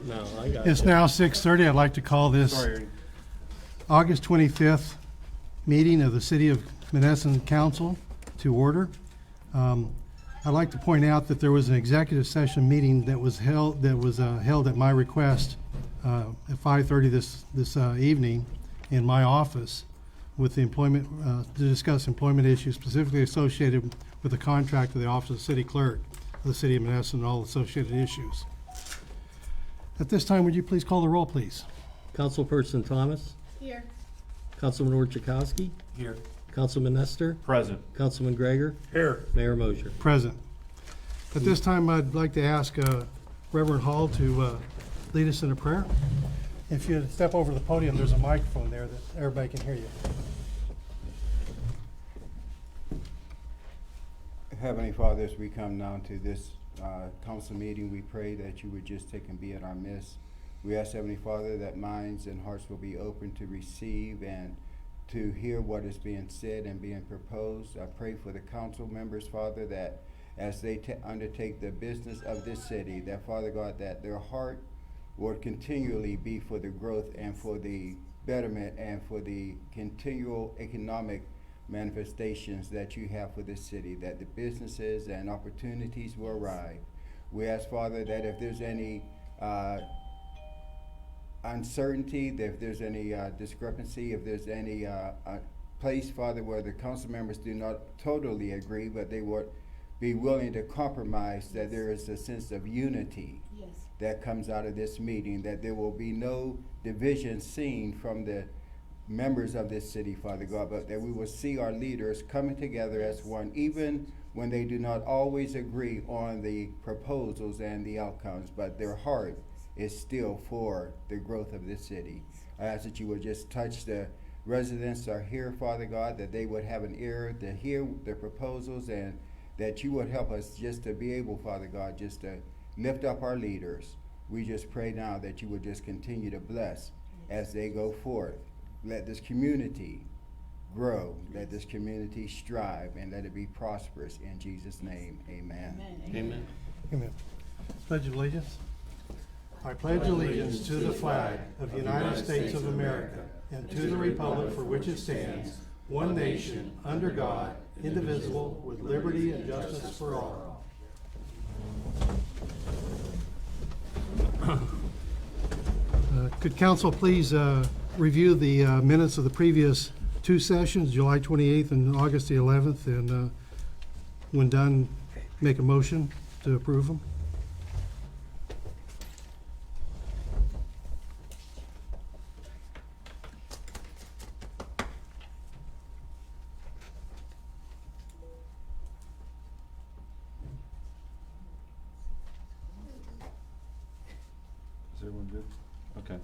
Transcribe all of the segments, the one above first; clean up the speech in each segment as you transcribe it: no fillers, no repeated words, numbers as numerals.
No, I got It's it. now 6:30. I'd like to call this August 25th meeting of the City of Monessen Council to order. I'd like to point out that there was an executive session meeting that was held at my request at 5:30 this evening in my office with the employment to discuss employment issues specifically associated with the contract of the Office of the City Clerk of the City of Monessen and all associated issues. At this time, would you please call the roll, please? Councilperson Thomas, Here. Councilman Orchakowski, Here. Councilman Nestor, Present. Councilman Gregor, Here. Mayor Mosher. Present. At this time, I'd like to ask Reverend Hall to lead us in a prayer. If you step over to the podium, there's a microphone there that everybody can hear you. Heavenly Father, as we come now to this council meeting, we pray that you would just take and be in our midst. We ask, Heavenly Father, that minds and hearts will be open to receive and to hear what is being said and being proposed. I pray for the council members, Father, that as they undertake the business of this city, that, Father God, that their heart will continually be for the growth and for the betterment and for the continual economic manifestations that you have for this city, that the businesses and opportunities will arrive. We ask, Father, that if there's any uncertainty, that if there's any discrepancy, if there's any place, Father, where the council members do not totally agree, but they would be willing to compromise, that there is a sense of unity that comes out of this meeting, that there will be no division seen from the members of this city, Father God, but that we will see our leaders coming together as one, even when they do not always agree on the proposals and the outcomes, but their heart is still for the growth of this city. I ask that you would just touch the residents that are here, Father God, that they would have an ear to hear the proposals, and that you would help us just to be able, Father God, just to lift up our leaders. We just pray now that you would just continue to bless as they go forth. Let this community grow, let this community strive, and let it be prosperous. In Jesus' name, amen. Amen. Amen. Pledge of allegiance. I pledge allegiance to the flag of the United States of America and to the republic for which it stands, one nation, under God, indivisible, with liberty and justice for all. Could council please review the minutes of the previous two sessions, July 28th and August the 11th, and when done, make a motion to approve them? Is everyone good? Okay.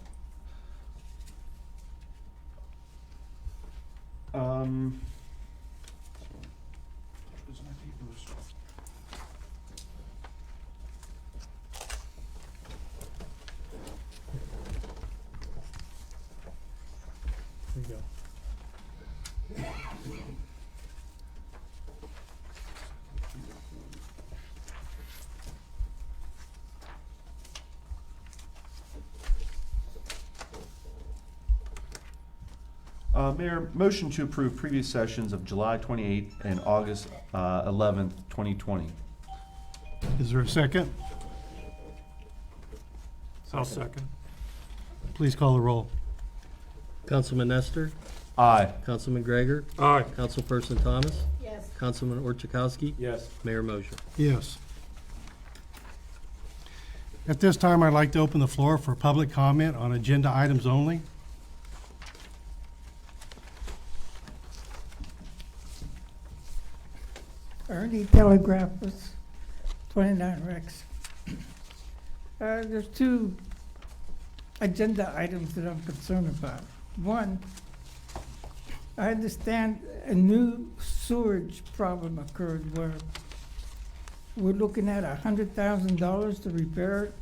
There you go. Mayor, motion to approve previous sessions of July 28th and August 11th, 2020. Is there a second? I'll second. Please call the roll. Councilman Nestor, Aye. Councilman Gregor, Aye. Councilperson Thomas, Yes. Councilman Orchakowski, Yes. Mayor Mosher. Yes. At this time, I'd like to open the floor for public comment on agenda items only. Ernie Telegraphus, 29 Rex. There's two agenda items that I'm concerned about. One, I understand a new sewage problem occurred where we're looking at $100,000 to repair it.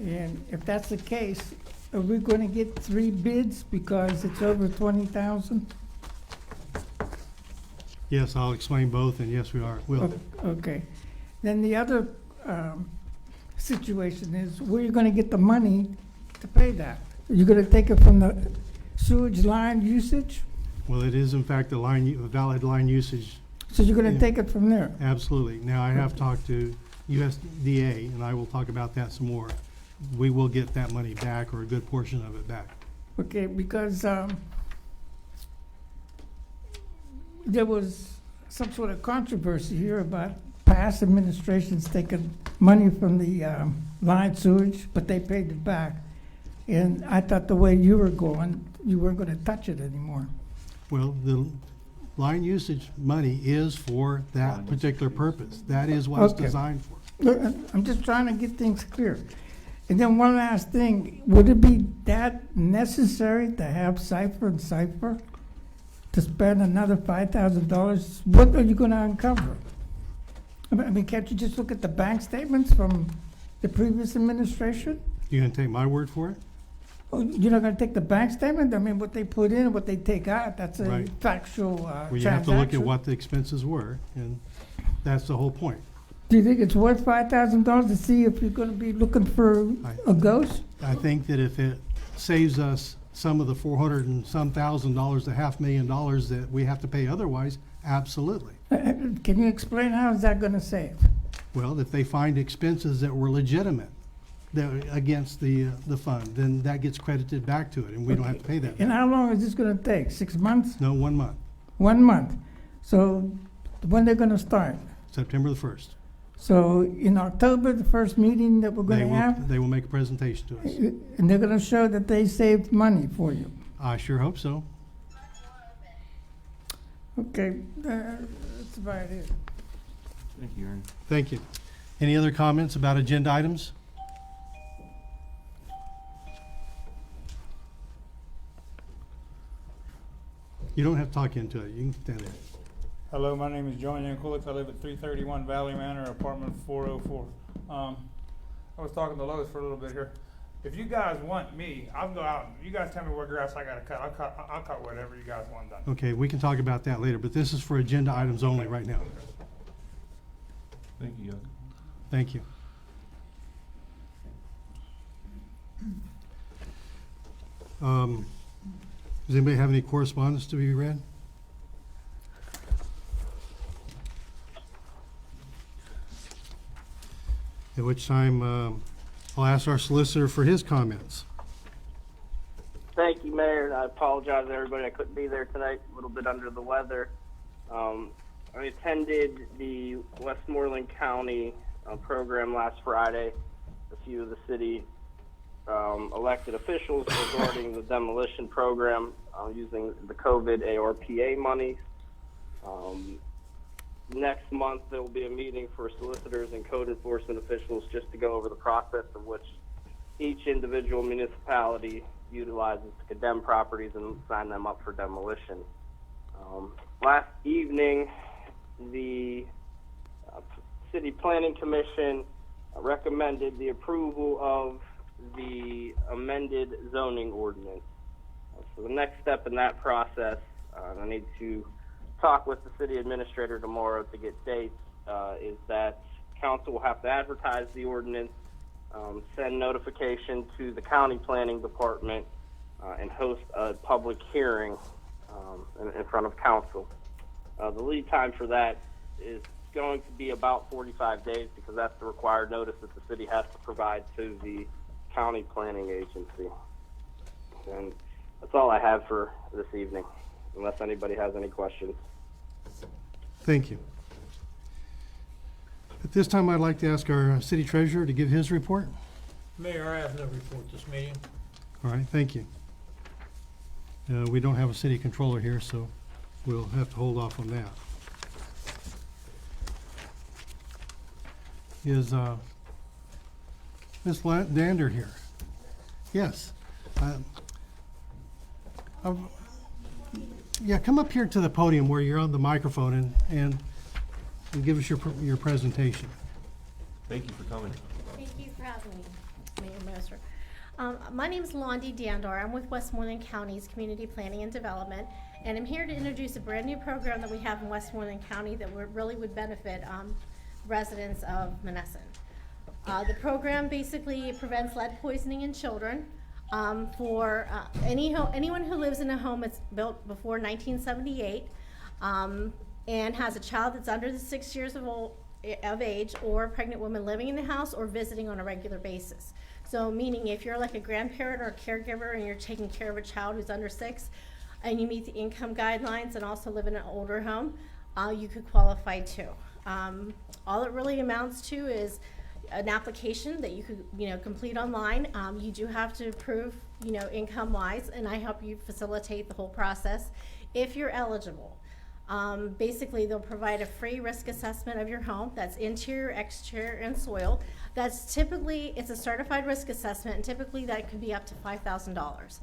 And if that's the case, are we going to get 3 bids because it's over 20,000? Yes, I'll explain both, and yes, we are. Will. Okay. Then the other situation is, where you gonna get the money to pay that? You're gonna take it from the sewage line usage? Well, it is in fact a valid line usage, So you're gonna Yeah. take it from there? absolutely. Now, I have talked to USDA, and I will talk about that some more. We will get that money back, or a good portion of it back. Okay, because, there was some sort of controversy here about past administrations taking money from the, line sewage, but they paid it back. And I thought the way you were going, you weren't gonna touch it anymore. Well, the line usage money is for that Line particular usage. purpose. That is what it's Okay. designed for. Look, I'm just trying to get things clear. And then one last thing, would it be that necessary to have Cipher and Cipher to spend another $5,000? What are you gonna uncover? I mean, can't you just look at the bank statements from the previous administration? You gonna take my word for it? Oh, you're not gonna take the bank statement? I mean, what they put in, what they take out, that's a Right. factual, Well, you have to look at transaction. what the expenses were, and that's the whole point. Do you think it's worth $5,000 to see if you're gonna be looking for a ghost? I think that if it saves us some of the 400 and some $1,000 to $500,000 that we have to pay otherwise, absolutely. Can you explain how is that gonna save? Well, if they find expenses that were legitimate, that against the fund, then that gets credited back to it, and we don't have to pay that. And back. how long is this gonna take? 6 months? No, 1 month, 1 month? So when they're gonna start? September the 1st. So in October, the first meeting that we're They gonna have? will make a presentation to us. And they're gonna show that they saved money for you? I sure hope so. Okay, that's about it. Thank you, Aaron. Thank you. Any other comments about agenda items? You don't have to talk into it. You can stand there. Hello, my name is John Yankulik. I live at 331 Valley Manor, apartment 404. I was talking to Lois for a little bit here. If you guys want me, I'll go out. You guys tell me what grass I gotta cut. I'll cut whatever you guys want done. Okay, we can talk about that later, but this is for agenda items only right now. Thank you, Yogi. Thank you. Does anybody have any correspondence to be read? At which time, I'll ask our solicitor for his comments. Thank you, Mayor, and I apologize to everybody. I couldn't be there tonight, a little bit under the weather. I attended the Westmoreland County program last Friday. A few of the city elected officials regarding the demolition program using the COVID ARPA money. Next month, there will be a meeting for solicitors and code enforcement officials just to go over the process of which each individual municipality utilizes to condemn properties and sign them up for demolition. Last evening, the City Planning Commission recommended the approval of the amended zoning ordinance. So the next step in that process, I need to talk with the city administrator tomorrow to get dates, is that council will have to advertise the ordinance, send notification to the county planning department, and host a public hearing in front of council. The lead time for that is going to be about 45 days because that's the required notice that the city has to provide to the county planning agency. And that's all I have for this evening, unless anybody has any questions. Thank you. At this time, I'd like to ask our city treasurer to give his report. Mayor, I have no report this meeting. All right, thank you. We don't have a city controller here, so we'll have to hold off on that. Is Ms. Dander here? Yes. Yeah, come up here to the podium where you're on the microphone and give us your presentation. Thank you for coming. Thank you for having me, Mayor Moser. My name is Londi Dandar. I'm with Westmoreland County's Community Planning and Development, and I'm here to introduce a brand new program that we have in Westmoreland County that really would benefit residents of Monessen. The program basically prevents lead poisoning in children. For anyone who lives in a home that's built before 1978 and has a child that's under the 6 years of age, or a pregnant woman living in the house or visiting on a regular basis. So meaning if you're like a grandparent or a caregiver and you're taking care of a child who's under 6 and you meet the income guidelines and also live in an older home, you could qualify too. All it really amounts to is an application that you could, complete online. You do have to prove, income-wise, and I help you facilitate the whole process if you're eligible. Basically, they'll provide a free risk assessment of your home. That's interior, exterior, and soil. That's typically, it's a certified risk assessment, and typically that could be up to $5,000.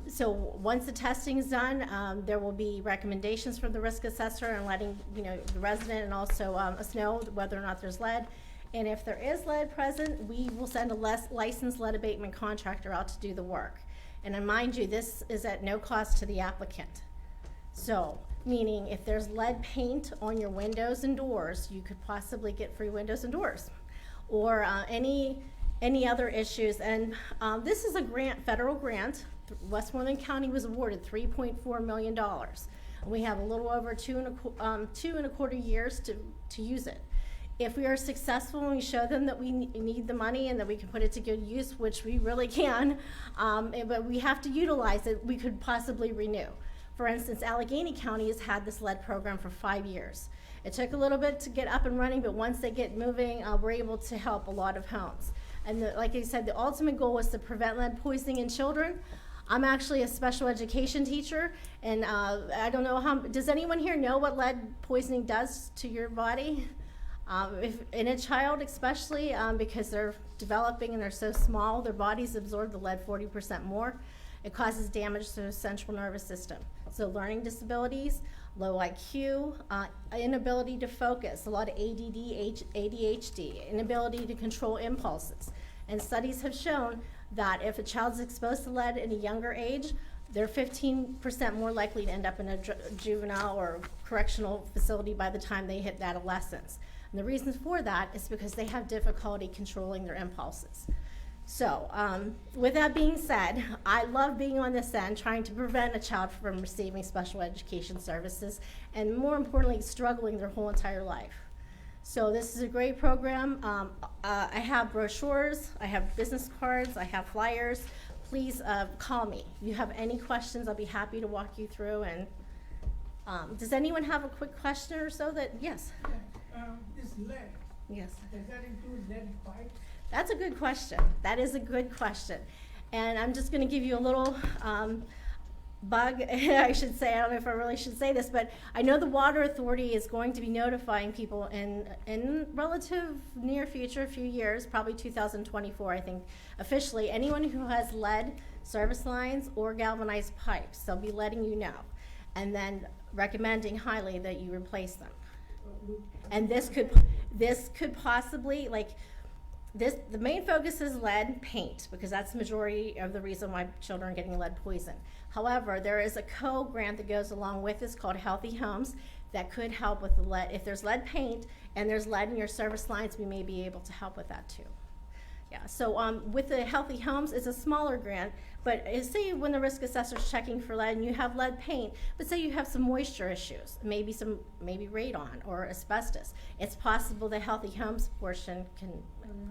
So once the testing is done, there will be recommendations from the risk assessor and letting, the resident and also us know whether or not there's lead. And if there is lead present, we will send a licensed lead abatement contractor out to do the work. And then mind you, this is at no cost to the applicant. So, meaning if there's lead paint on your windows and doors, you could possibly get free windows and doors. Or any other issues. And this is a grant, federal grant. Westmoreland County was awarded $3.4 million. We have a little over two and a quarter years to use it. If we are successful and we show them that we need the money and that we can put it to good use, which we really can, but we have to utilize it, we could possibly renew. For instance, Allegheny County has had this lead program for 5 years. It took a little bit to get up and running, but once they get moving, we're able to help a lot of homes. And like I said, the ultimate goal was to prevent lead poisoning in children. I'm actually a special education teacher, and I don't know does anyone here know what lead poisoning does to your body? If in a child especially, because they're developing and they're so small, their bodies absorb the lead 40% more. It causes damage to the central nervous system. So learning disabilities, low IQ, inability to focus, a lot of ADD, ADHD, inability to control impulses. And studies have shown that if a child's exposed to lead at a younger age, they're 15% more likely to end up in a juvenile or correctional facility by the time they hit adolescence. And the reason for that is because they have difficulty controlling their impulses. So, with that being said, I love being on this end, trying to prevent a child from receiving special education services, and more importantly, struggling their whole entire life. So this is a great program. I have brochures, I have business cards, I have flyers. Please call me. If you have any questions, I'll be happy to walk you through. And does anyone have a quick question or so? Yes? This lead, Yes. does that include lead pipes? That's a good question. That is a good question. And I'm just going to give you a little bug, I should say. I don't know if I really should say this, but I know the Water Authority is going to be notifying people in relative near future, a few years, probably 2024, I think, officially, anyone who has lead service lines or galvanized pipes, they'll be letting you know, and then recommending highly that you replace them. And this could possibly, the main focus is lead paint, because that's the majority of the reason why children are getting lead poison. However, there is a co-grant that goes along with this called Healthy Homes that could help with the lead. If there's lead paint and there's lead in your service lines, we may be able to help with that too. Yeah, so with the Healthy Homes, it's a smaller grant, but say when the risk assessor's checking for lead and you have lead paint, but say you have some moisture issues, maybe radon or asbestos, it's possible the Healthy Homes portion can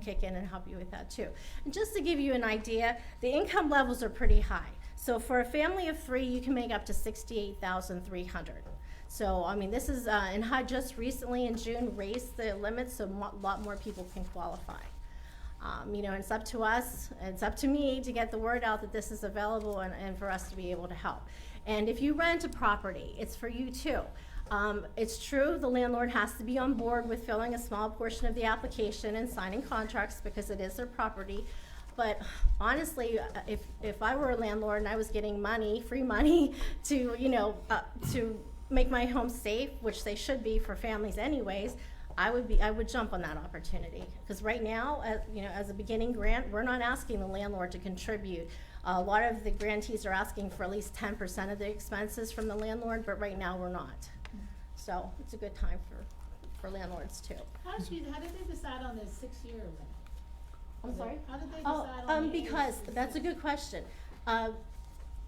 kick in and help you with that too. And just to give you an idea, the income levels are pretty high. So for a family of 3, you can make up to $68,300. So, I mean, this is, and HUD just recently in June raised the limits so a lot more people can qualify. And it's up to us, it's up to me to get the word out that this is available and for us to be able to help. And if you rent a property, it's for you too. It's true the landlord has to be on board with filling a small portion of the application and signing contracts because it is their property. But honestly, if I were a landlord and I was getting free money to, to make my home safe, which they should be for families anyways, I would jump on that opportunity. Because right now, as a beginning grant, we're not asking the landlord to contribute. A lot of the grantees are asking for at least 10% of the expenses from the landlord, but right now we're not. So it's a good time for landlords too. How did they decide on this 6-year limit? I'm sorry? How did they Oh, decide on the age because, of that's a 6? good question.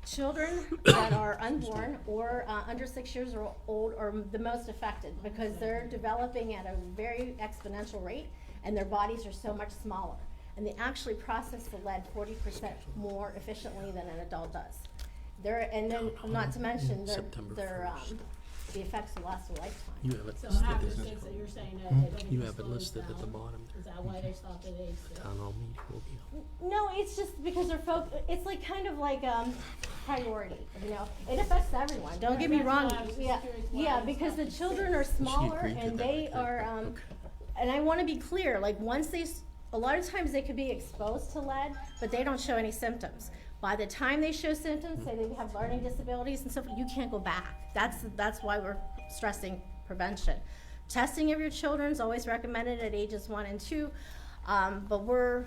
Children that are unborn or under 6 years old are the most affected because they're developing at a very exponential rate and their bodies are so much smaller. And they actually process the lead 40% more efficiently than an adult does. And then, not to mention, September their 1st. the effects will last a lifetime. You have it So listed, after as- 6, so you're saying that they don't you get have it slowed listed at the down? bottom. Is that why they stopped at age 6? Town hall meeting will be. No, it's just because it's like kind of like priority, you know. It affects everyone. Don't get me That's wrong. why I was just Yeah, curious why yeah, they because the stopped at children are 6. smaller agreed to and that, they I think, are. but okay. And I want to be clear. Like once a lot of times they could be exposed to lead, but they don't show any symptoms. By the time they show symptoms, say they have learning disabilities and stuff, you can't go back. That's why we're stressing prevention. Testing of your children is always recommended at ages 1 and 2, but we're,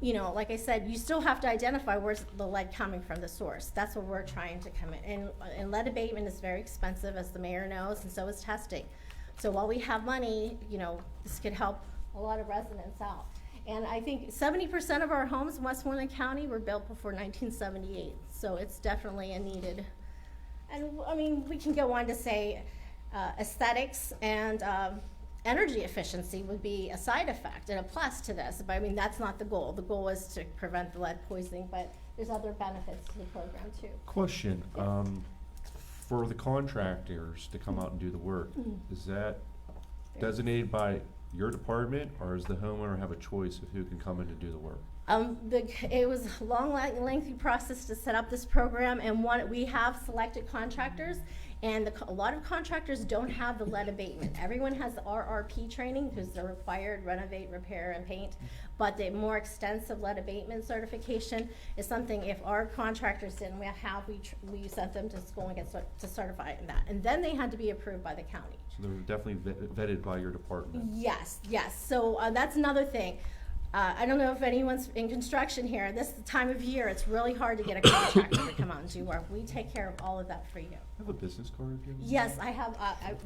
you know, like I said, you still have to identify where's the lead coming from, the source. That's what we're trying to come in. And lead abatement is very expensive, as the mayor knows, and so is testing. So while we have money, you know, this could help a lot of residents out. And I think 70% of our homes in Westmoreland County were built before 1978, so it's definitely a needed. And I mean, we can go on to say aesthetics and energy efficiency would be a side effect and a plus to this, but I mean, that's not the goal. The goal is to prevent the lead poisoning, but there's other benefits to the program too. Question, for the contractors to come out and do the work, is that designated by your department, or does the homeowner have a choice of who can come in to do the work? It was a long, lengthy process to set up this program, and we have selected contractors, and a lot of contractors don't have the lead abatement. Everyone has the RRP training because they're required renovate, repair, and paint, but the more extensive lead abatement certification is something if our contractors didn't we sent them to school and get to certify in that, and then they had to be approved by the county. So they're definitely vetted by your department. Yes, yes. So that's another thing. I don't know if anyone's in construction here. This is the time of year. It's really hard to get a contractor to come out and do work. We take care of all of that for you. Have a business card if you have? Yes, I have.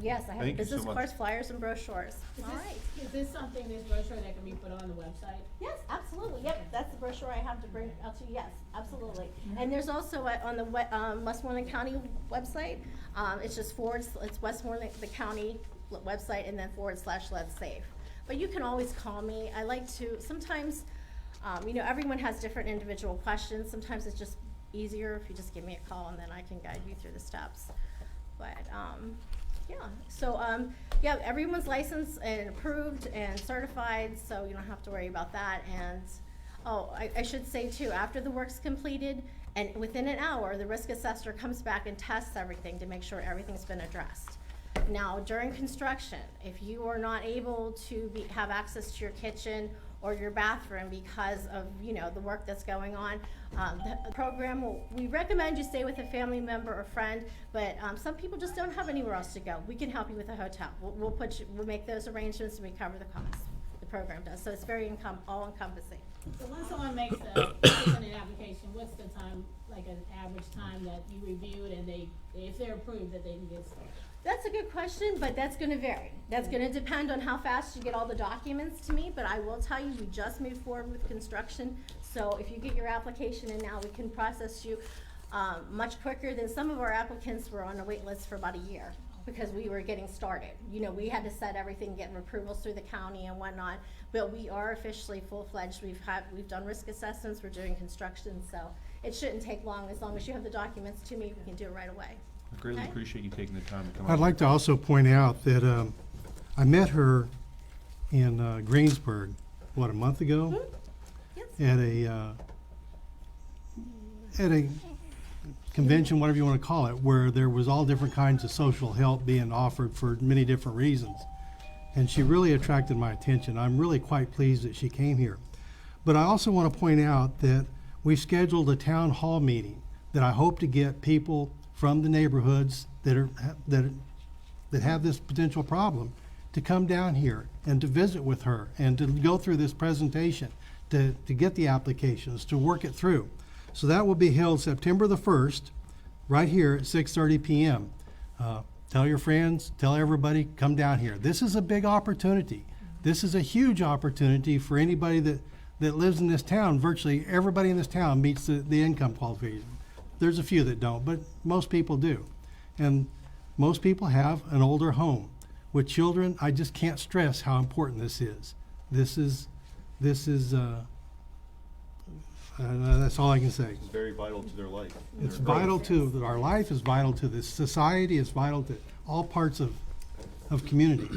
Yes, I have Thank you so business much. cards, flyers, and brochures. All right. Is this something, this brochure that can be put on the website? Yes, absolutely. Yep, that's the brochure I have to bring out to you. Yes, absolutely. And there's also on the Westmoreland County website. It's just it's Westmoreland the County website and then /Let's Save. But you can always call me. I like to sometimes. You know, everyone has different individual questions. Sometimes it's just easier if you just give me a call and then I can guide you through the steps. But yeah, so yeah, everyone's licensed and approved and certified, so you don't have to worry about that. And oh, I should say too, after the work's completed and within an hour, the risk assessor comes back and tests everything to make sure everything's been addressed. Now, during construction, if you are not able to have access to your kitchen or your bathroom because of, you know, the work that's going on, the program we recommend you stay with a family member or friend, but some people just don't have anywhere else to go. We can help you with a hotel. We'll make those arrangements and we cover the costs. The program does, so it's very all encompassing. So when someone makes an application, what's the time, like an average time that you reviewed and if they're approved, that they can get started? That's a good question, but that's gonna vary. That's gonna depend on how fast you get all the documents to me, but I will tell you, we just moved forward with construction. So if you get your application in now, we can process you much quicker than some of our applicants were on a wait list for about a year because we were getting started. You know, we had to set everything, get approvals through the county and whatnot, but we are officially full-fledged. We've done risk assessments, we're doing construction, so it shouldn't take long. As long as you have the documents to me, we can do it right away. I greatly Okay. appreciate you taking the time to come. I'd out. like to also point out that I met her in Greensburg, a month ago? Yes. At a convention, whatever you want to call it, where there was all different kinds of social help being offered for many different reasons. And she really attracted my attention. I'm really quite pleased that she came here. But I also want to point out that we scheduled a town hall meeting that I hope to get people from the neighborhoods that have this potential problem to come down here and to visit with her and to go through this presentation, to get the applications, to work it through. So that will be held September the 1st, right here at 6:30 p.m. Tell your friends, tell everybody, come down here. This is a big opportunity. This is a huge opportunity for anybody that lives in this town. Virtually everybody in this town meets the income qualification. There's a few that don't, but most people do. And most people have an older home. With children, I just can't stress how important this is. This is that's all I can say. It's very vital to their life. It's vital to our life, it's vital to this society, it's vital to all parts of community.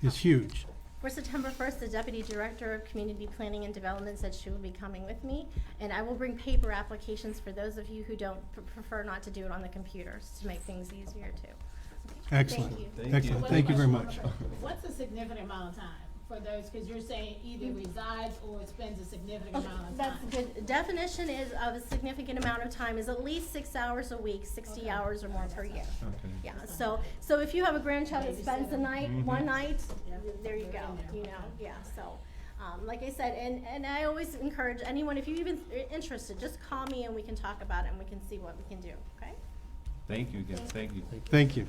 It's huge. For September 1st, the Deputy Director of Community Planning and Development said she will be coming with me, and I will bring paper applications for those of you who don't prefer not to do it on the computers to make things easier too. Excellent. Thank you. Excellent. One Thank you very question. much. What's a significant amount of time for those, because you're saying either resides or spends a significant amount of time? That's good. Definition is of a significant amount of time is at least 6 hours a week, 60 hours or more per year. Okay. Yeah, so if you have a grandchild that spends the night, one night, there you go, you know, yeah, so. Like I said, and I always encourage anyone, if you're even interested, just call me and we can talk about it and we can see what we can do, okay? Thank you again, thank you. Thank you.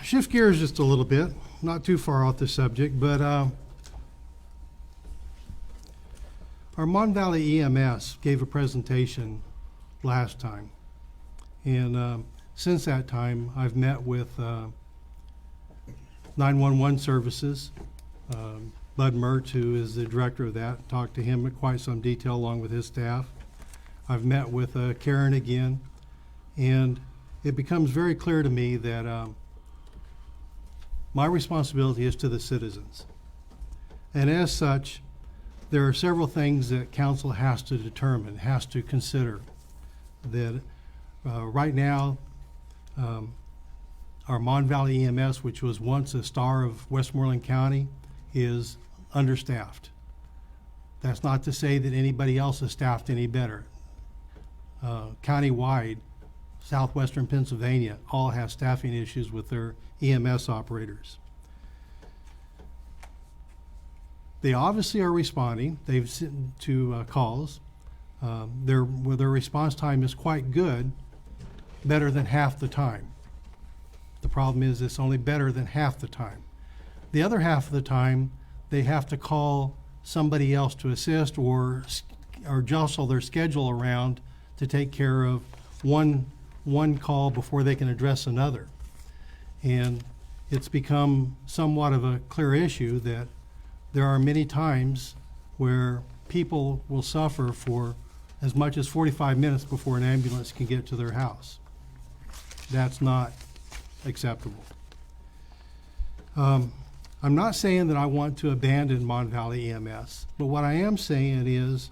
Shift gears just a little bit, not too far off the subject, but our Mon Valley EMS gave a presentation last time. And since that time, I've met with 911 services. Bud Mert, who is the director of that, talked to him in quite some detail along with his staff. I've met with Karen again, and it becomes very clear to me that my responsibility is to the citizens. And as such, there are several things that council has to determine, has to consider. That right now, our Mon Valley EMS, which was once a star of Westmoreland County, is understaffed. That's not to say that anybody else is staffed any better. Countywide, southwestern Pennsylvania all have staffing issues with their EMS operators. They obviously are responding. They've sent to calls. Their response time is quite good, better than half the time. The problem is it's only better than half the time. The other half of the time, they have to call somebody else to assist or jostle their schedule around to take care of one call before they can address another. And it's become somewhat of a clear issue that there are many times where people will suffer for as much as 45 minutes before an ambulance can get to their house. That's not acceptable. I'm not saying that I want to abandon Mon Valley EMS, but what I am saying is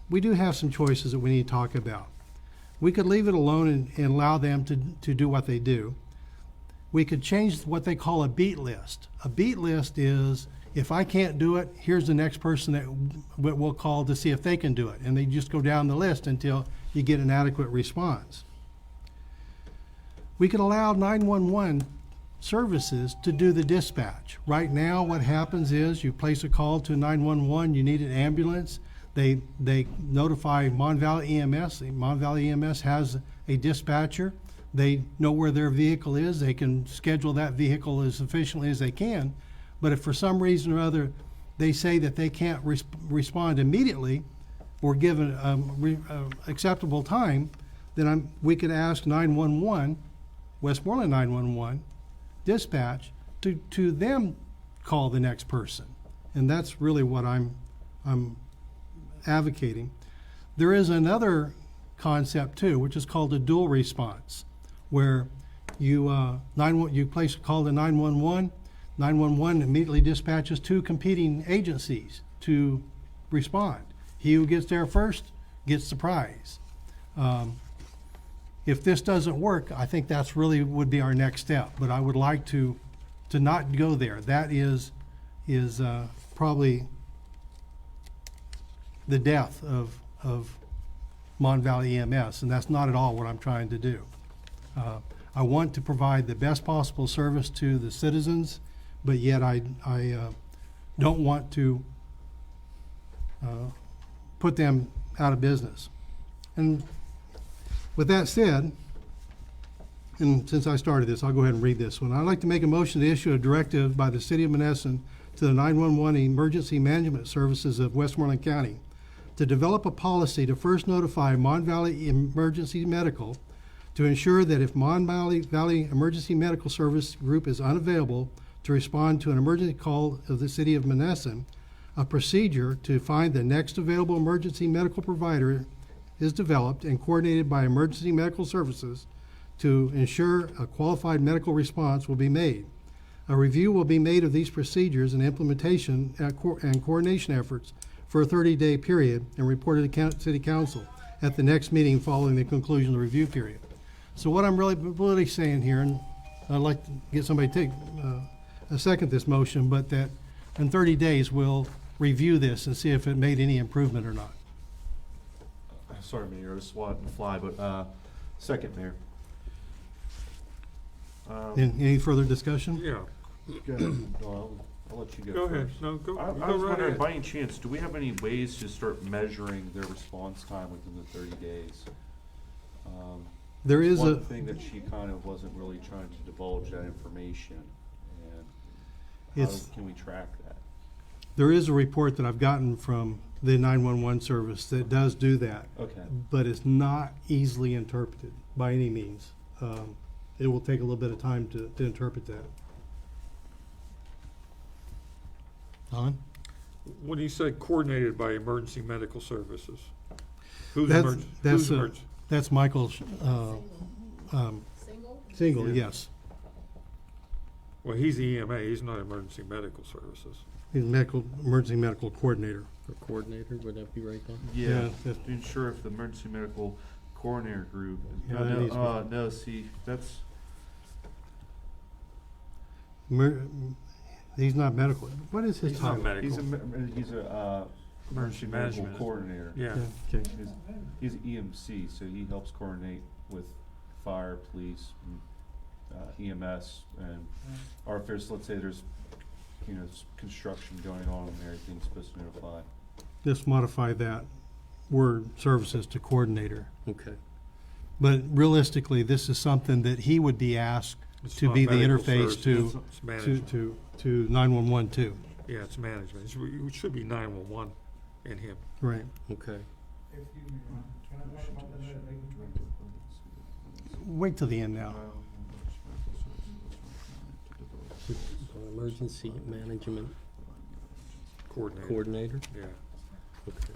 we do have some choices that we need to talk about. We could leave it alone and allow them to do what they do. We could change what they call a beat list. A beat list is, if I can't do it, here's the next person that we'll call to see if they can do it. And they just go down the list until you get an adequate response. We could allow 911 services to do the dispatch. Right now, what happens is you place a call to 911, you need an ambulance. They notify Mon Valley EMS. Mon Valley EMS has a dispatcher. They know where their vehicle is. They can schedule that vehicle as efficiently as they can. But if for some reason or other they say that they can't respond immediately or give an acceptable time, then we could ask 911, Westmoreland 911, dispatch, to them call the next person. And that's really what I'm advocating. There is another concept too, which is called a dual response, where you place a call to 911, 911 immediately dispatches two competing agencies to respond. He who gets there first gets the prize. If this doesn't work, I think that's really would be our next step. But I would like to not go there. That is probably the death of Mon Valley EMS, and that's not at all what I'm trying to do. I want to provide the best possible service to the citizens, but yet I don't want to put them out of business. And With that said, and since I started this, I'll go ahead and read this one. I'd like to make a motion to issue a directive by the City of Monessen to the 911 Emergency Management Services of Westmoreland County to develop a policy to first notify Mon Valley Emergency Medical to ensure that if Mon Valley Emergency Medical Service Group is unavailable to respond to an emergency call of the City of Monessen, a procedure to find the next available emergency medical provider is developed and coordinated by Emergency Medical Services to ensure a qualified medical response will be made. A review will be made of these procedures and implementation and coordination efforts for a 30-day period and reported to City Council at the next meeting following the conclusion of the review period. So what I'm really saying here, and I'd like to get somebody to take a second this motion, but that in 30 days we'll review this and see if it made any improvement or not. Sorry, Mayor, I was swatting the fly, but, second, Mayor. Any further discussion? Yeah, Go ahead. No, I'll let you go go ahead, first. no, go, I go was right wondering, ahead. by any chance, do we have any ways to start measuring their response time within the 30 days? There is One a, thing that she kind of wasn't really trying to divulge that information, and It's- how can we track that? there is a report that I've gotten from the 911 service that does do that, Okay, but it's not easily interpreted by any means. It will take a little bit of time to interpret that. Don? When you say coordinated by emergency medical services, who's That's- emergency? that's, Who's uh, emergency? That's Michael's, Single? single, Yeah. yes. Well, he's EMA, he's not emergency medical services. He's emergency medical coordinator. Or coordinator, would that be right, Don? yeah, that's- to ensure if the emergency medical coordinator group, Yeah, that needs to be- no, see, that's, He's not medical. What is his He's not title? medical. he's a Emergency medical management. coordinator. Yeah, Yeah, okay. He's EMC, so he helps coordinate with fire, police, EMS, and, or if there's, let's say there's, construction going on and everything's supposed to notify. Just modify that word services to coordinator. Okay. But realistically, this is something that he would be asked It's to not be the medical interface services, to, it's management. to 911 too. Yeah, it's management. It should be 911 in him. Right. Okay. Wait till the end now. Emergency management Coordinator. coordinator? Yeah. Okay.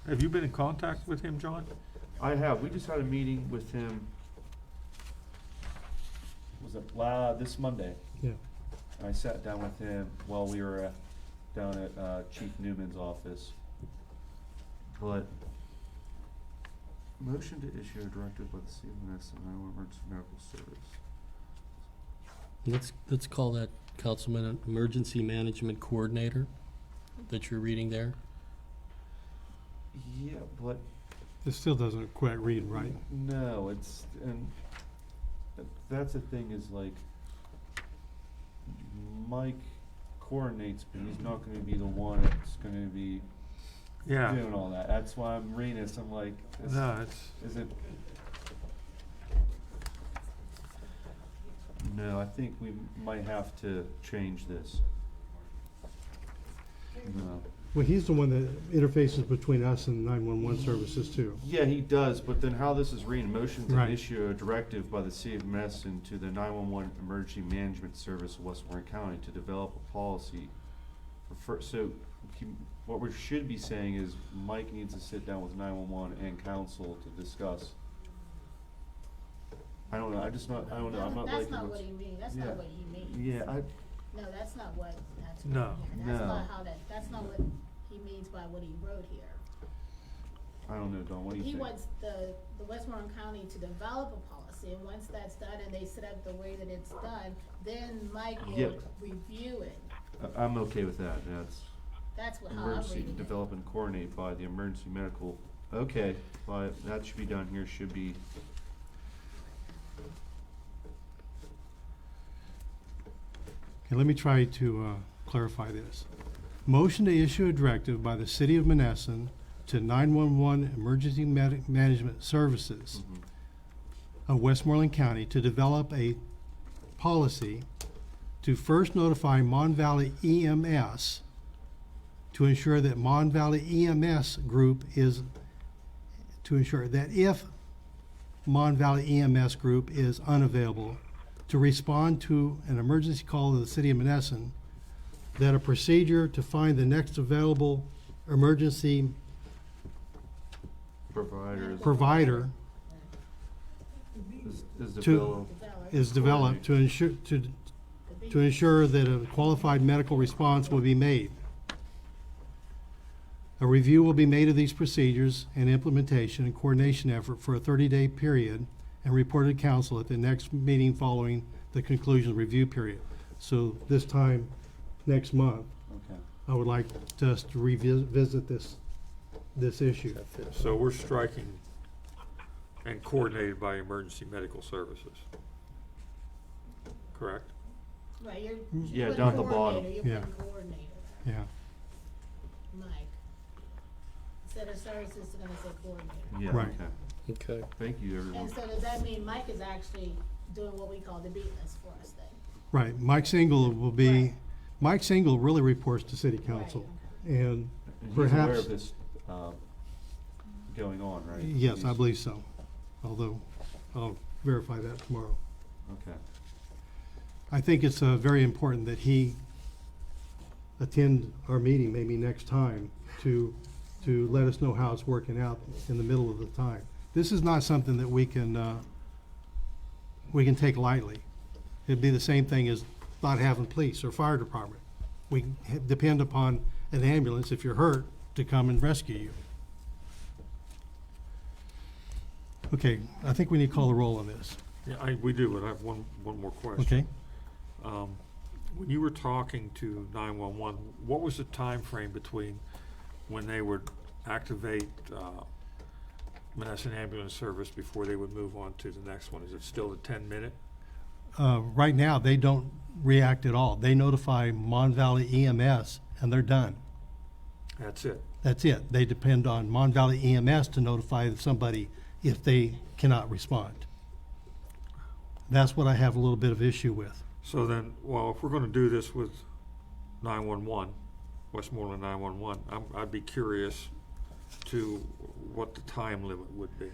Have you been in contact with him, John? I have, we just had a meeting with him, was it this Monday? Yeah. I sat down with him while we were down at Chief Newman's office. But motion to issue a directive by the City of Monessen, Iowa Emergency Medical Service. Let's call that, Councilman, an emergency management coordinator that you're reading there. Yeah, but It still doesn't quite read right. no, it's, and that's the thing is like, Mike coordinates, but he's not gonna be the one that's gonna be Yeah. doing all that. That's why I'm reading this, I'm like, No, it's, is it? No, I think we might have to change this. No. Well, he's the one that interfaces between us and 911 services too. Yeah, he does, but then how this is reading, motion to Right. issue a directive by the City of Monessen to the 911 Emergency Management Service of Westmoreland County to develop a policy. What we should be saying is Mike needs to sit down with 911 and council to discuss. I don't know, I'm not That's liking not what's. what he means, that's Yeah. not what he means. Yeah, No, that's not what, that's. No. That's No. not how that's not what he means by what he wrote here. I don't know, Dawn, what do you He think? wants the Westmoreland County to develop a policy, and once that's done and they set up the way that it's done, then Mike Yeah. will review it. I'm okay with that, That's how I'm emergency reading it. develop and coordinate by the emergency medical, okay, but that should be down here, should be. Okay, let me try to clarify this. Motion to issue a directive by the City of Monessen to 911 Emergency Management Services of Westmoreland County to develop a policy to first notify Mon Valley EMS to ensure that Mon Valley EMS group is, to ensure that if Mon Valley EMS group is unavailable, to respond to an emergency call of the City of Monessen, that a procedure to find the next available emergency provider Is to- developed. is developed to ensure that a qualified medical response will be made. A review will be made of these procedures and implementation and coordination effort for a 30-day period and reported to council at the next meeting following the conclusion of the review period. So this time, next month, Okay. I would like us to revisit this issue. So we're striking and coordinated by emergency medical services. Correct? Right, you're. Yeah, putting down at the bottom. coordinator, You're Yeah. putting coordinator, Yeah, Mike. Instead of services, it's gonna say coordinator. Yeah, Right. okay. Okay. Thank you, everyone. And so does that mean Mike is actually doing what we call the beat list for us then? right. Mike Single will be, Mike Single really reports to city council. And And he's aware perhaps, of this, going on, right? yes, I He's- believe so, although I'll verify that tomorrow. Okay. I think it's very important that he attend our meeting maybe next time to let us know how it's working out in the middle of the time. This is not something that we can take lightly. It'd be the same thing as not having police or fire department. We depend upon an ambulance, if you're hurt, to come and rescue you. Okay, I think we need to call the roll on this, Yeah, we do, but I have one more question. okay? When you were talking to 911, what was the time frame between when they would activate Monessen Ambulance Service before they would move on to the next one? Is it still the 10-minute? Right now, they don't react at all. They notify Mon Valley EMS and they're done. That's it? That's it. They depend on Mon Valley EMS to notify somebody if they cannot respond. That's what I have a little bit of issue with. So then, well, if we're gonna do this with 911, Westmoreland 911, I'd be curious to what the time limit would be.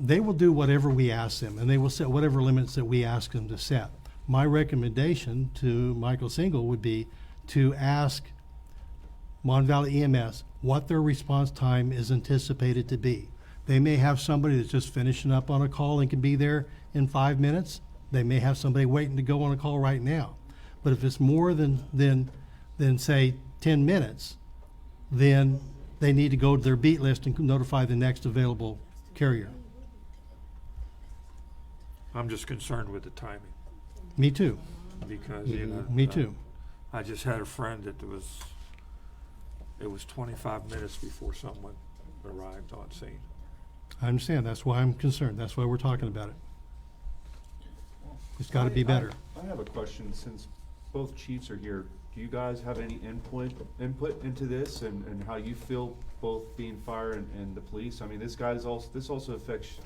They will do whatever we ask them, and they will set whatever limits that we ask them to set. My recommendation to Michael Single would be to ask Mon Valley EMS what their response time is anticipated to be. They may have somebody that's just finishing up on a call and can be there in 5 minutes. They may have somebody waiting to go on a call right now. But if it's more than say 10 minutes, then they need to go to their beat list and notify the next available carrier. I'm just concerned with the timing, Me too. because, you know. Me too. I just had a friend that it was 25 minutes before someone arrived on scene. I understand. That's why I'm concerned. That's why we're talking about it. It's gotta be better. I have a question, since both chiefs are here. Do you guys have any input into this and how you feel, both being fire and the police? I mean, this also affects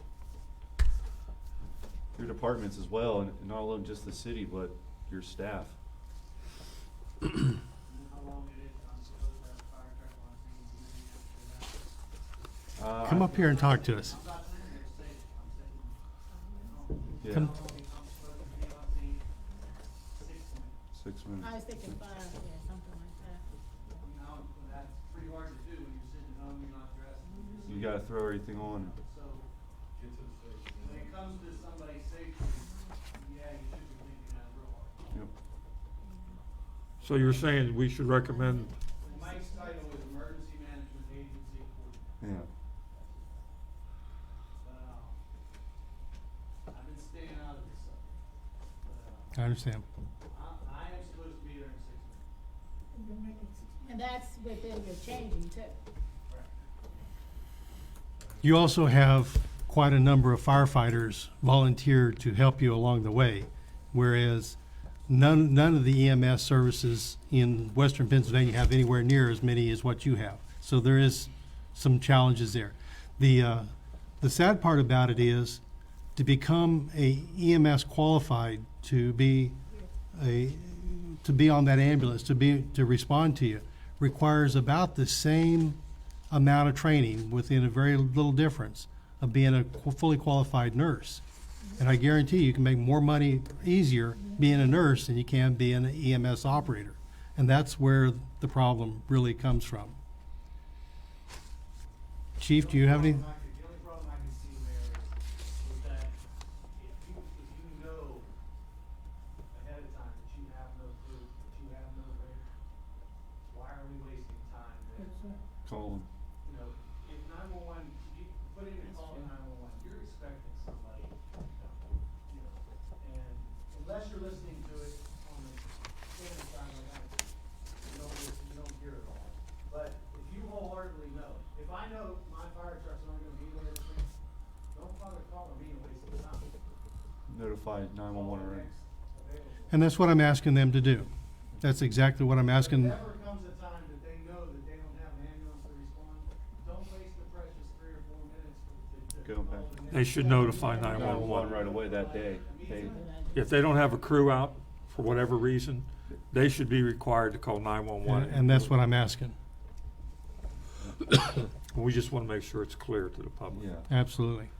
your departments as well, and not alone just the city, but your staff. Come up here and talk to us. Yeah, Come- 6 minutes. I was thinking 5, yeah, something like that. That's pretty hard to do when you're sitting at home, you're not dressed. You gotta throw everything on. So, when it comes to somebody's safety, yeah, you should be thinking that real hard. Yep. So you're saying we should recommend, Mike's title is Emergency Management Agency Coordinator. Yeah. I've been staying out of this stuff. I understand. I am supposed to be there in 6 minutes. And that's within your changing too. You also have quite a number of firefighters volunteer to help you along the way, whereas none of the EMS services in western Pennsylvania have anywhere near as many as what you have. So there is some challenges there. The sad part about it is to become a EMS qualified to be on that ambulance, to respond to you, requires about the same amount of training within a very little difference of being a fully qualified nurse. And I guarantee you can make more money easier being a nurse than you can being an EMS operator. And that's where the problem really comes from. Chief, do you have any? The only problem I can see, Mayor, is that if you know ahead of time that you have no crew, that you have no rate, why are we wasting time there? Colin. You know, if 911, you put in a call to 911, you're expecting somebody to come, you know, and unless you're listening to it on the standard side like I do, you don't listen, you don't hear it all. But if you wholeheartedly know, if I know my fire truck's only gonna be there, don't bother calling me and wasting time. Notify 911 or. Next available. And that's what I'm asking them to do. That's exactly what I'm asking. If ever comes a time that they know that they don't have an ambulance to respond, don't waste the precious 3 or 4 minutes to Go back. call the next. They should notify 911 911. right away that day. Hey, If they don't have a crew out for whatever reason, they should be required to call 911. And that's what I'm asking. We just want to make sure it's clear to the public. yeah. Absolutely.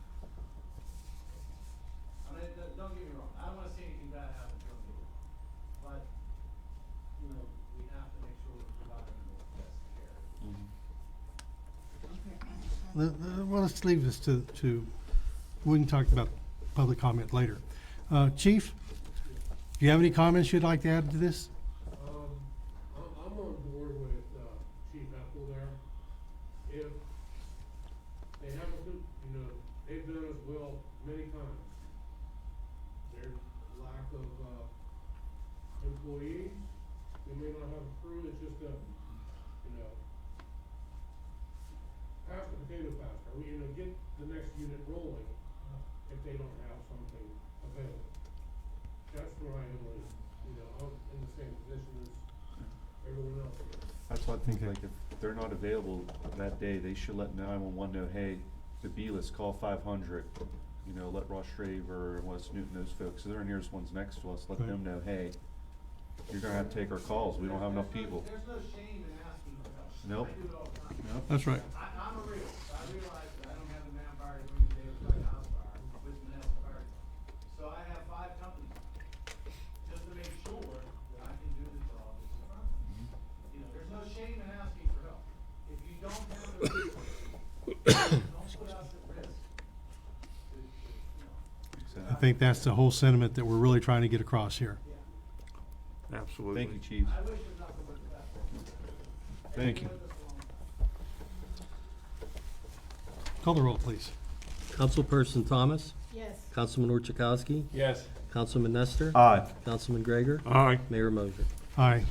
I mean, don't get me wrong, I don't wanna see anything bad happen to them, but, you know, we have to make sure we're providing the best care. Well, let's leave this to, we can talk about public comment later. Chief, do you have any comments you'd like to add to this? I'm on board with, Chief Ethel there. If they haven't, you know, they've done us well many times. There's lack of, employees, they may not have a crew, it's just a, you know, pass the potato passer, you know, get the next unit rolling, if they don't have something available. That's where I am, you know, I'm in the same position as everyone else. That's why I think like if they're not available that day, they should let 911 know, hey, the B list, call 500. You know, let Ross Straver and West Newton, those folks, they're the nearest ones next to us, let Right. them know, hey, you're gonna have to take our calls, we don't have enough people. There's no shame in asking for help. Nope. I do it all the time. Nope. That's right. I'm a realist, I realize that I don't have the manpower to bring the day to fight a house fire with Monessen Fire Department. So I have 5 companies, just to make sure that I can do the job that's in front of me. You know, there's no shame in asking for help. If you don't have the resources, don't put us at risk. I think that's the whole sentiment that we're really trying to get across here. Absolutely. Thank you, Chief. I wish them nothing but the best. Thank you. Call the roll, please. Councilperson Thomas, Yes. Councilman Orchakowski, Yes. Councilman Nestor, Aye. Councilman Gregor, Aye. Mayor Mosher. Aye.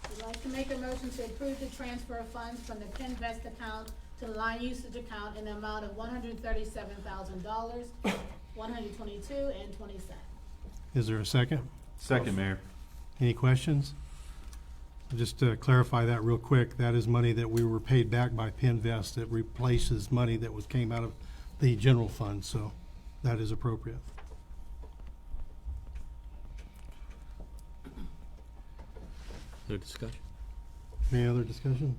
I'd like to make a motion to approve the transfer of funds from the Pinvest account to the line usage account in the amount of $137,000, $122.20. Is there a second? Second, Mayor. Any questions? Just to clarify that real quick, that is money that we were paid back by Pinvest that replaces money that came out of the general fund, so that is appropriate. No discussion. Any other discussion?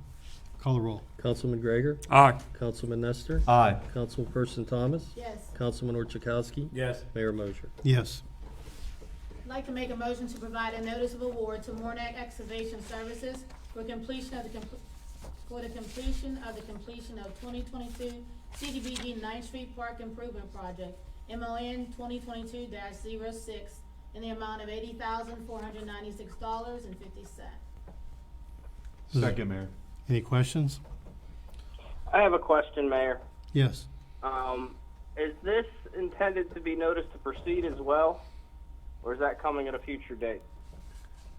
Call the roll. Councilman Gregor, Aye. Councilman Nestor, Aye. Councilperson Thomas, Yes. Councilman Orchakowski, Yes. Mayor Mosher. Yes. I'd like to make a motion to provide a notice of award to Mornack Excavation Services for completion of the completion of 2022 CDBG 9th Street Park Improvement Project, MON 2022-06, in the amount of $80,496.50. Second, Mayor. Any questions? I have a question, Mayor. Yes. Is this intended to be notice to proceed as well, or is that coming at a future date?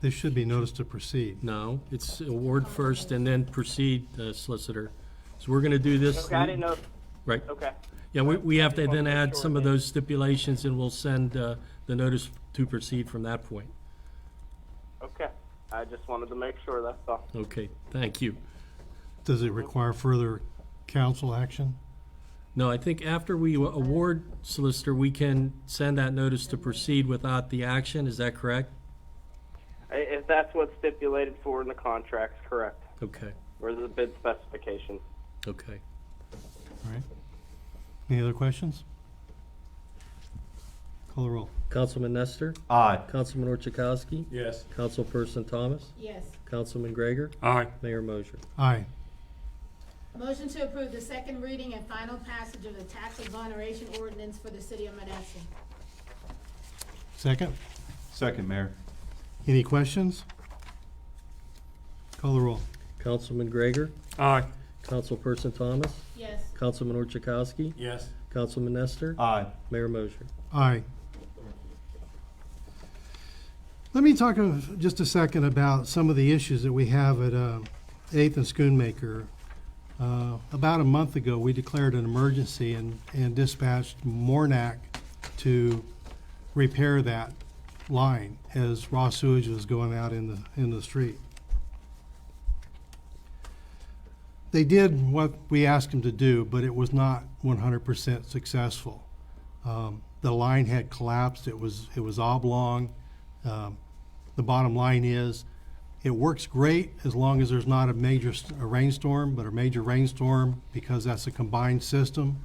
This should be notice to proceed. No, it's award first and then proceed, solicitor. So we're gonna do this. Okay, I didn't know. Right. Okay. Yeah, we have to I just then wanted to make add sure some of that- those stipulations, and we'll send the notice to proceed from that point. Okay. I just wanted to make sure, that's all. Okay, thank you. Does it require further council action? No, I think after we award solicitor, we can send that notice to proceed without the action, is that correct? If that's what's stipulated for in the contracts, correct. Okay, Or the bid specifications. okay. All right. Any other questions? Call the roll. Councilman Nestor? Aye. Councilman Orchakowski? Yes. Councilperson Thomas? Yes. Councilman Gregor? Aye. Mayor Mosher? Aye. Motion to approve the second reading and final passage of the tax exoneration ordinance for the city of Monessen. Second. Second, Mayor. Any questions? Call the roll. Councilman Gregor? Aye. Councilperson Thomas? Yes. Councilman Orchakowski? Yes. Councilman Nestor? Aye. Mayor Mosher? Aye. Let me talk just a second about some of the issues that we have at 8th and Schoonmaker. About a month ago, we declared an emergency and dispatched Monessen to repair that line as raw sewage was going out in the street. They did what we asked them to do, but it was not 100% successful. The line had collapsed. It was oblong. The bottom line is, it works great as long as there's not a major rainstorm, but a major rainstorm, because that's a combined system,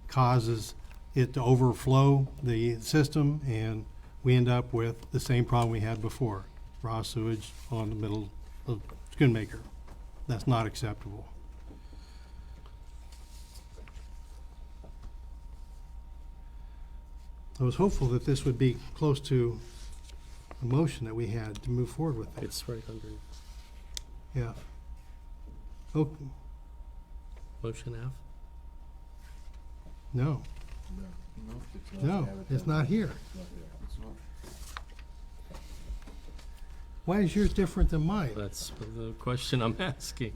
causes it to overflow the system, and we end up with the same problem we had before, raw sewage on the middle of Schoonmaker. That's not acceptable. I was hopeful that this would be close to a motion that we had to move forward with it. It's right under Yeah. Oh, motion F. no. No, it's not here. Why is yours different than mine? That's the question I'm asking.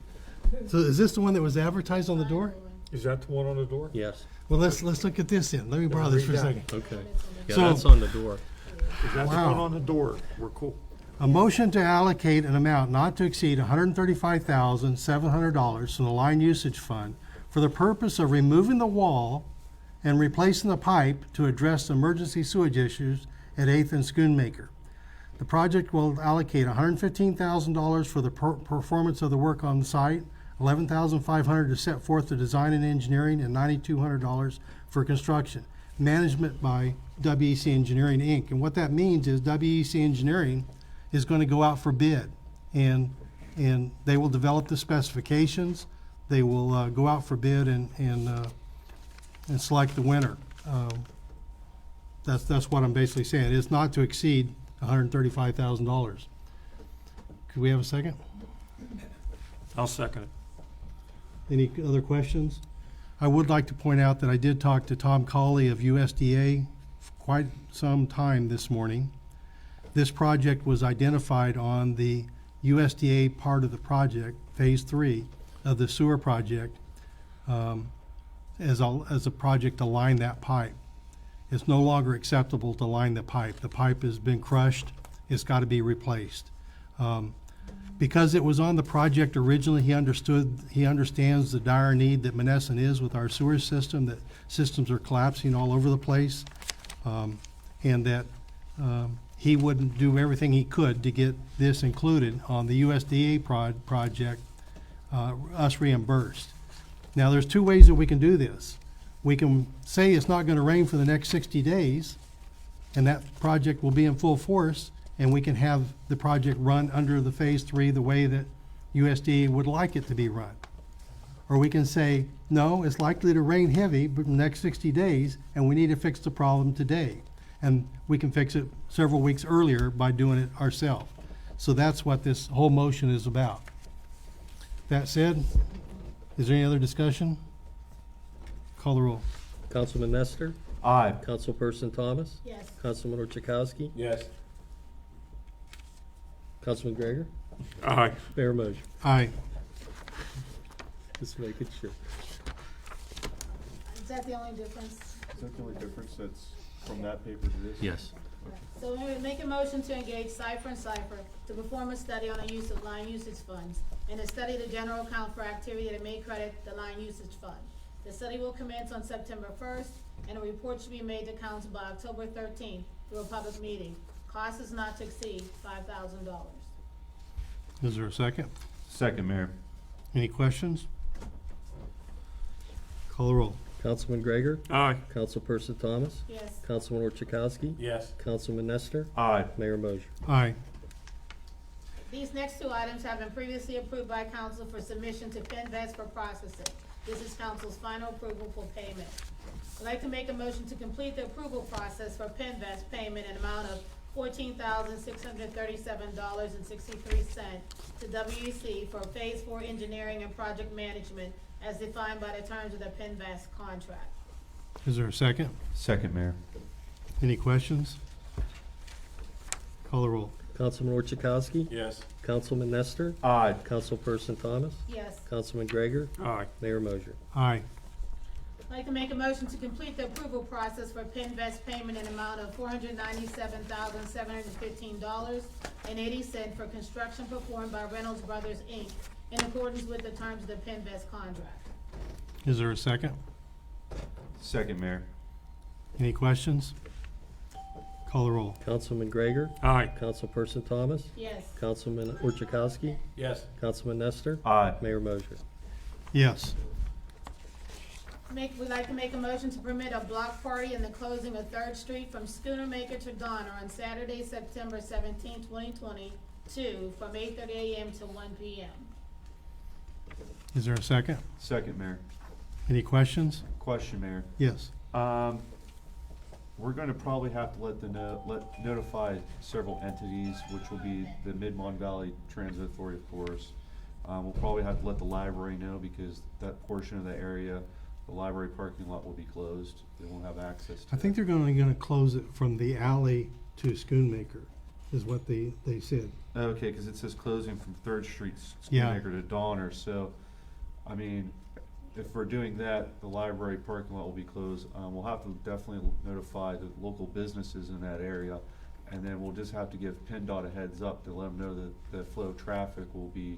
So is this the one that was advertised on the door? Is that the one on the door? Yes, Well, let's look at this then. Let me borrow this for a second. okay. Yeah, So- that's on the door. Is that the Wow. one on the door? We're cool. A motion to allocate an amount not to exceed $135,700 from the line usage fund for the purpose of removing the wall and replacing the pipe to address emergency sewage issues at 8th and Schoonmaker. The project will allocate $115,000 for the performance of the work on site, $11,500 to set forth the design and engineering, and $9,200 for construction. Management by WEC Engineering, Inc. And what that means is WEC Engineering is going to go out for bid, and they will develop the specifications. They will go out for bid and select the winner. That's what I'm basically saying. It's not to exceed $135,000. Could we have a second? I'll second it. Any other questions? I would like to point out that I did talk to Tom Cawley of USDA for quite some time this morning. This project was identified on the USDA part of the project, Phase 3 of the sewer project, as a project to line that pipe. It's no longer acceptable to line the pipe. The pipe has been crushed. It's got to be replaced. Because it was on the project originally, he understands the dire need that Monessen is with our sewer system, that systems are collapsing all over the place, and that he wouldn't do everything he could to get this included on the USDA project, us reimbursed. Now, there's two ways that we can do this. We can say it's not gonna rain for the next 60 days, and that project will be in full force, and we can have the project run under the Phase 3 the way that USDA would like it to be run. Or we can say, no, it's likely to rain heavy but in the next 60 days, and we need to fix the problem today. And we can fix it several weeks earlier by doing it ourselves. So that's what this whole motion is about. That said, is there any other discussion? Call the roll. Councilman Nestor? Aye. Councilperson Thomas? Yes. Councilman Orchakowski? Yes. Councilman Gregor? Aye. Mayor Mosher? Aye. Just making sure. Is that the only difference? Is that the only difference that's from that paper to this? Yes. So we would make a motion to engage Cipher and Cipher to perform a study on the use of line usage funds and to study the general account for activity that may credit the line usage fund. The study will commence on September 1st, and a report should be made to council by October 13th through a public meeting. Cost is not to exceed $5,000. Is there a second? Second, Mayor. Any questions? Call the roll. Councilman Gregor? Aye. Councilperson Thomas? Yes. Councilman Orchakowski? Yes. Councilman Nestor? Aye. Mayor Mosher? Aye. These next two items have been previously approved by council for submission to PennVest for processing. This is council's final approval for payment. I'd like to make a motion to complete the approval process for PennVest payment in amount of $14,637.63 to WEC for Phase 4 engineering and project management as defined by the terms of the PennVest contract. Is there a second? Second, Mayor. Any questions? Call the roll. Councilman Orchakowski? Yes. Councilman Nestor? Aye. Councilperson Thomas? Yes. Councilman Gregor? Aye. Mayor Mosher? Aye. I'd like to make a motion to complete the approval process for PennVest payment in amount of $497,715.80 for construction performed by Reynolds Brothers, Inc. in accordance with the terms of the PennVest contract. Is there a second? Second, Mayor. Any questions? Call the roll. Councilman Gregor? Aye. Councilperson Thomas? Yes. Councilman Orchakowski? Yes. Councilman Nestor? Aye. Mayor Mosher? Yes. We'd like to make a motion to permit a block party in the closing of 3rd Street from Schoonermaker to Donner on Saturday, September 17, 2022, from 8:30 a.m. to 1 p.m. Is there a second? Second, Mayor. Any questions? Question, Mayor. Yes. We're gonna probably have to notify several entities, which will be the Mid-Mon Valley Transit Authority, of course. We'll probably have to let the library know because that portion of the area, the library parking lot will be closed. They won't have access to I think it. they're gonna close it from the alley to Schoonmaker, is what they said. Okay, because it says closing from 3rd Street, Yeah. Schoonmaker to Donner, so, I mean, if we're doing that, the library parking lot will be closed. We'll have to definitely notify the local businesses in that area, and then we'll just have to give PennDOT a heads up to let them know that the flow of traffic will be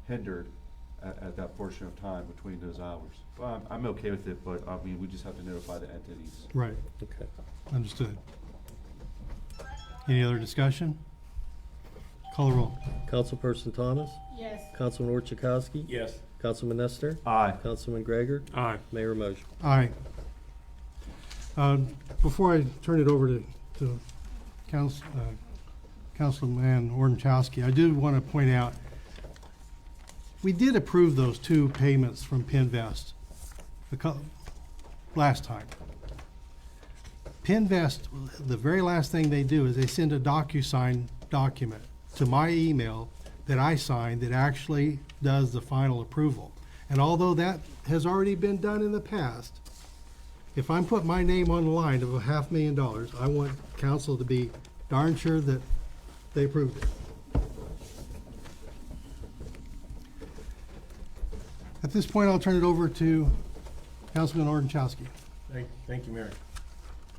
hindered at that portion of time between those hours. I'm okay with it, but, I mean, we just have to notify the entities. Right, Okay. understood. Any other discussion? Call the roll. Councilperson Thomas? Yes. Councilman Orchakowski? Yes. Councilman Nestor? Aye. Councilman Gregor? Aye. Mayor Mosher? Aye. Before I turn it over to Councilman Orchakowski, I do want to point out, we did approve those two payments from PennVest last time. PennVest, the very last thing they do is they send a DocuSign document to my email that I signed that actually does the final approval. And although that has already been done in the past, if I'm putting my name on the line of $500,000, I want council to be darn sure that they approved it. At this point, I'll turn it over to Councilman Orchakowski. Thank you, Mayor.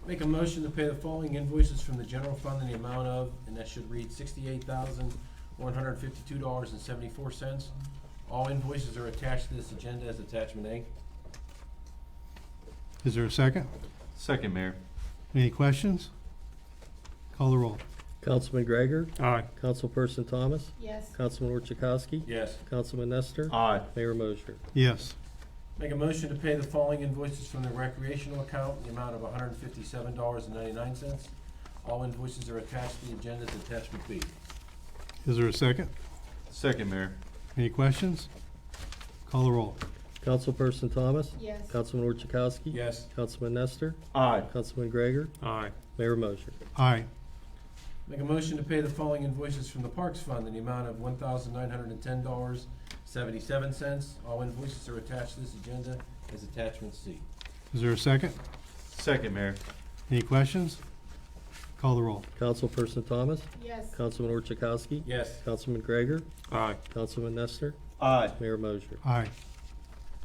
Make a motion to pay the following invoices from the general fund in the amount of, and that should read $68,152.74. All invoices are attached to this agenda as attachment A. Is there a second? Second, Mayor. Any questions? Call the roll. Councilman Gregor? Aye. Councilperson Thomas? Yes. Councilman Orchakowski? Yes. Councilman Nestor? Aye. Mayor Mosher? Yes. Make a motion to pay the following invoices from the recreational account in the amount of $157.99. All invoices are attached to the agenda as attachment B. Is there a second? Second, Mayor. Any questions? Call the roll. Councilperson Thomas? Yes. Councilman Orchakowski? Yes. Councilman Nestor? Aye. Councilman Gregor? Aye. Mayor Mosher? Aye. Make a motion to pay the following invoices from the Parks Fund in the amount of $1,910.77. All invoices are attached to this agenda as attachment C. Is there a second? Second, Mayor. Any questions? Call the roll. Councilperson Thomas? Yes. Councilman Orchakowski? Yes. Councilman Gregor? Aye. Councilman Nestor? Aye. Mayor Mosher? Aye.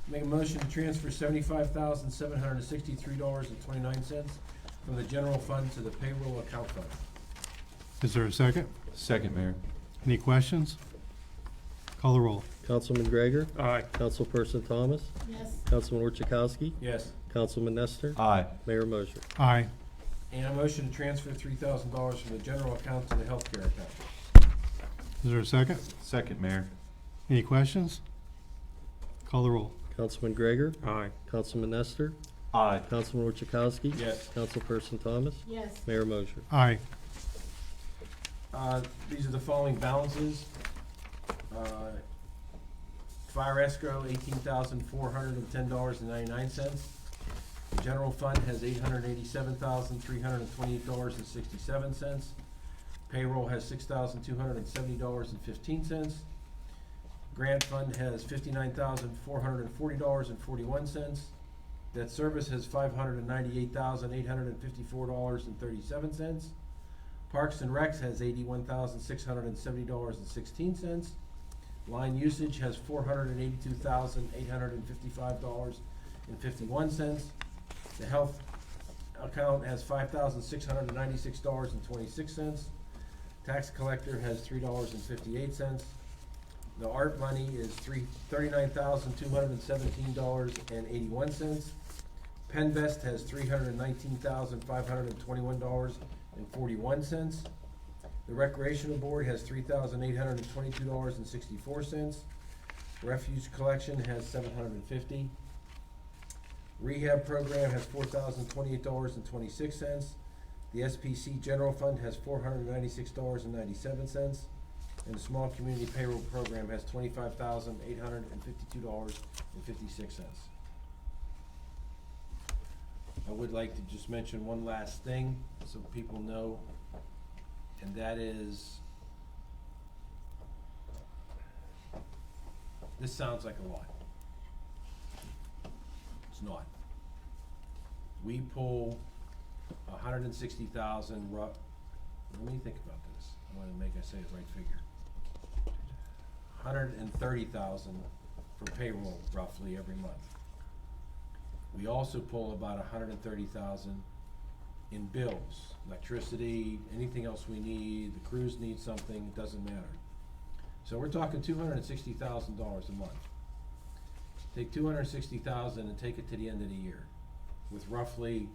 Make a motion to transfer $75,763.29 from the general fund to the payroll account fund. Is there a second? Second, Mayor. Any questions? Call the roll. Councilman Gregor? Aye. Councilperson Thomas? Yes. Councilman Orchakowski? Yes. Councilman Nestor? Aye. Mayor Mosher? Aye. And a motion to transfer $3,000 from the general account to the healthcare account. Is there a second? Second, Mayor. Any questions? Call the roll. Councilman Gregor? Aye. Councilman Nestor? Aye. Councilman Orchakowski? Yes. Councilperson Thomas? Yes. Mayor Mosher? Aye. These are the following balances. Fire escrow, $18,410.99. The general fund has $887,328.67. Payroll has $6,270.15. Grant fund has $59,440.41. Debt service has $598,854.37. Parks and Recs has $81,670.16. Line usage has $482,855.51. The health account has $5,696.26. Tax collector has $3.58. The art money is $39,217.81. Penvest has $319,521.41. The recreational board has $3,822.64. Refuge collection has $750. Rehab program has $4,028.26. The SPC general fund has $496.97. And the small community payroll program has $25,852.56. I would like to just mention one last thing so people know, and that is, this sounds like a lot. It's not. We pull 160,000 let me think about this. I want to make I say the right figure. 130,000 for payroll roughly every month. We also pull about 130,000 in bills, electricity, anything else we need, the crews need something, it doesn't matter. So we're talking $260,000 a month. Take $260,000 and take it to the end of the year, with roughly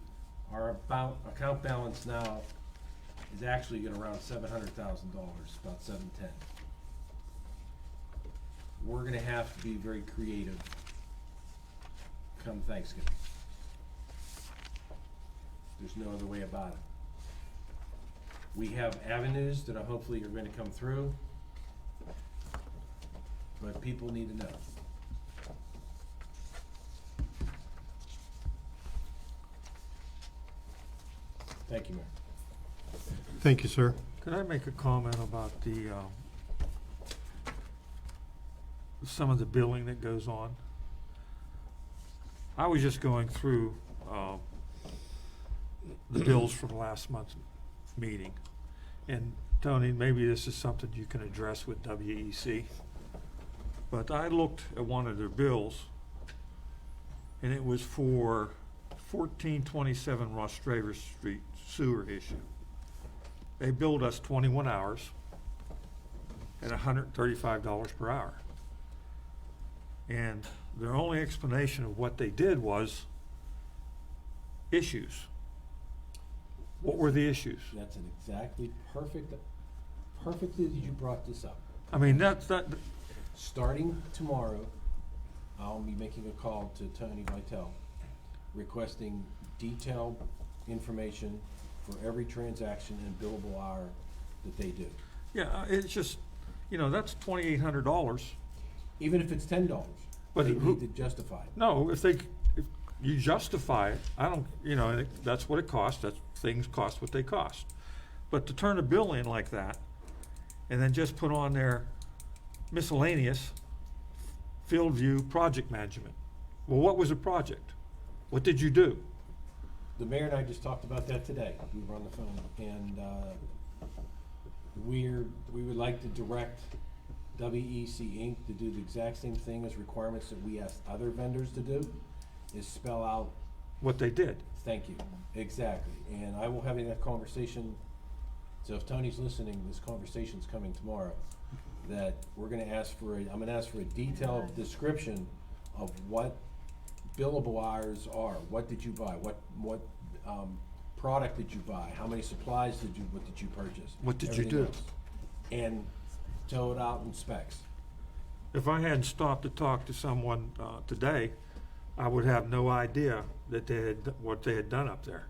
our account balance now is actually at around $700,000, about $710,000. We're gonna have to be very creative come Thanksgiving. There's no other way about it. We have avenues that are hopefully are gonna come through, but people need to know. Thank you, Mayor. Thank you, sir. Could I make a comment about the, some of the billing that goes on? I was just going through, the bills from last month's meeting. And Tony, maybe this is something you can address with WEC. But I looked at one of their bills, and it was for 1427 Ross Travers Street sewer issue. They billed us 21 hours at $135 per hour. And their only explanation of what they did was issues. What were the issues? That's an exactly perfectly that you brought this up. I mean, that's that. Starting tomorrow, I'll be making a call to Tony Vitale, requesting detailed information for every transaction and billable hour that they do. Yeah, it's just, you know, that's $2,800. Even if it's $10, But they who- need to justify it. No, if you justify it, I don't, you know, that's what it costs, things cost what they cost. But to turn a bill in like that, and then just put on there miscellaneous field view project management. Well, what was a project? What did you do? The mayor and I just talked about that today. We were on the phone, and we would like to direct WEC Inc. to do the exact same thing as requirements that we asked other vendors to do, is spell out, What they did. thank you, exactly. And I will have that conversation, so if Tony's listening, this conversation's coming tomorrow, that we're gonna ask for I'm gonna ask for a detailed description of what billable hours are. What did you buy? What product did you buy? How many supplies what did you purchase? What did you Everything do? else. And tow it out in specs. If I hadn't stopped to talk to someone today, I would have no idea that what they had done up there.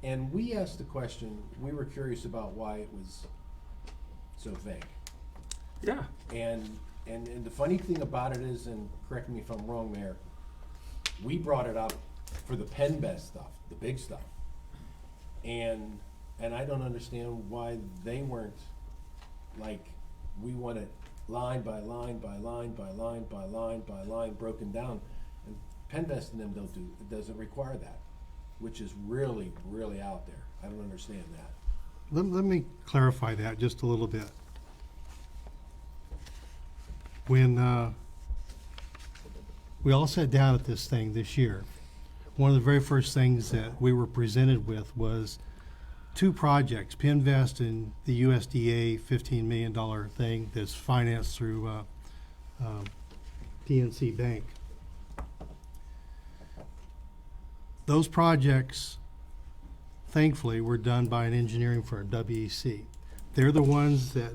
And we asked the question, we were curious about why it was so vague. Yeah. And the funny thing about it is, and correct me if I'm wrong, Mayor, we brought it up for the Penvest stuff, the big stuff. And I don't understand why they weren't, like, we want it line by line by line by line by line by line broken down. And Penvest and them don't do, it doesn't require that, which is really, really out there. I don't understand that. Let me clarify that just a little bit. When we all sat down at this thing this year, one of the very first things that we were presented with was two projects, Pinvest and the USDA $15 million thing that's financed through PNC Bank. Those projects, thankfully, were done by an engineering firm, WEC. They're the ones that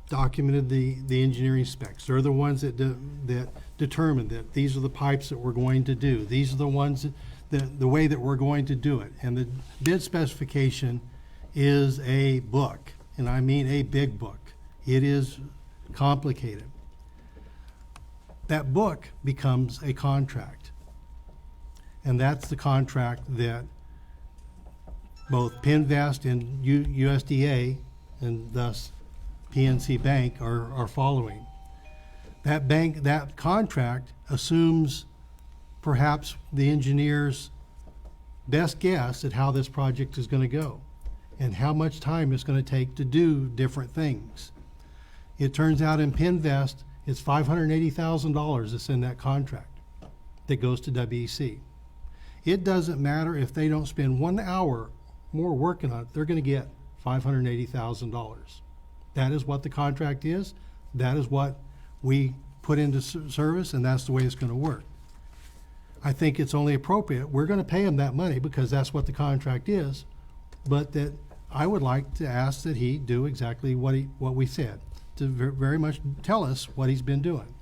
documented the engineering specs. They're the ones that determined that these are the pipes that we're going to do. These are the ones the way that we're going to do it. And the bid specification is a book, and I mean a big book. It is complicated. That book becomes a contract. And that's the contract that both Pinvest and USDA, and thus PNC Bank, are following. That contract assumes perhaps the engineer's best guess at how this project is going to go and how much time it's going to take to do different things. It turns out in Pinvest, it's $580,000 that's in that contract that goes to WEC. It doesn't matter if they don't spend 1 hour more working on it, they're going to get $580,000. That is what the contract is. That is what we put into service, and that's the way it's going to work. I think it's only appropriate. We're going to pay him that money because that's what the contract is, but that I would like to ask that he do exactly what we said, to very much tell us what he's been doing.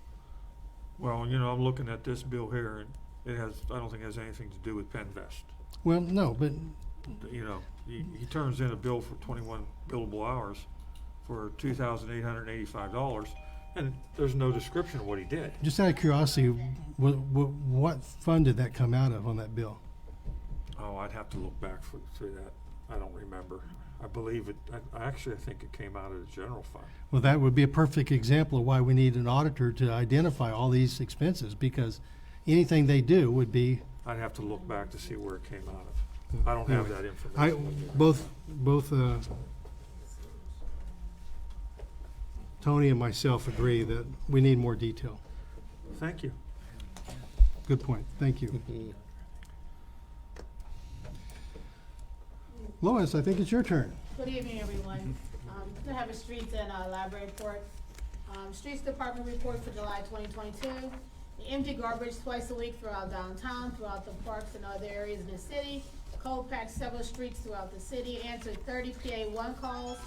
Well, I'm looking at this bill here, and I don't think it has anything to do with Penvest. Well, no, but He turns in a bill for 21 billable hours for $2,885, and there's no description of what he did. just out of curiosity, what fund did that come out of on that bill? Oh, I'd have to look back through that. I don't remember. I believe it, I think it came out of the general fund. Well, that would be a perfect example of why we need an auditor to identify all these expenses, because anything they do would be. I'd have to look back to see where it came out of. I don't have that information. Both Tony and myself agree that we need more detail. Thank you. Good point. Thank you. Lois, I think it's your turn. Good evening, everyone. I have a streets and library report. Streets Department report for July 2022. The empty garbage twice a week throughout downtown, throughout the parks and other areas in the city. Cold packed several streets throughout the city. Answered 30 PA1 calls.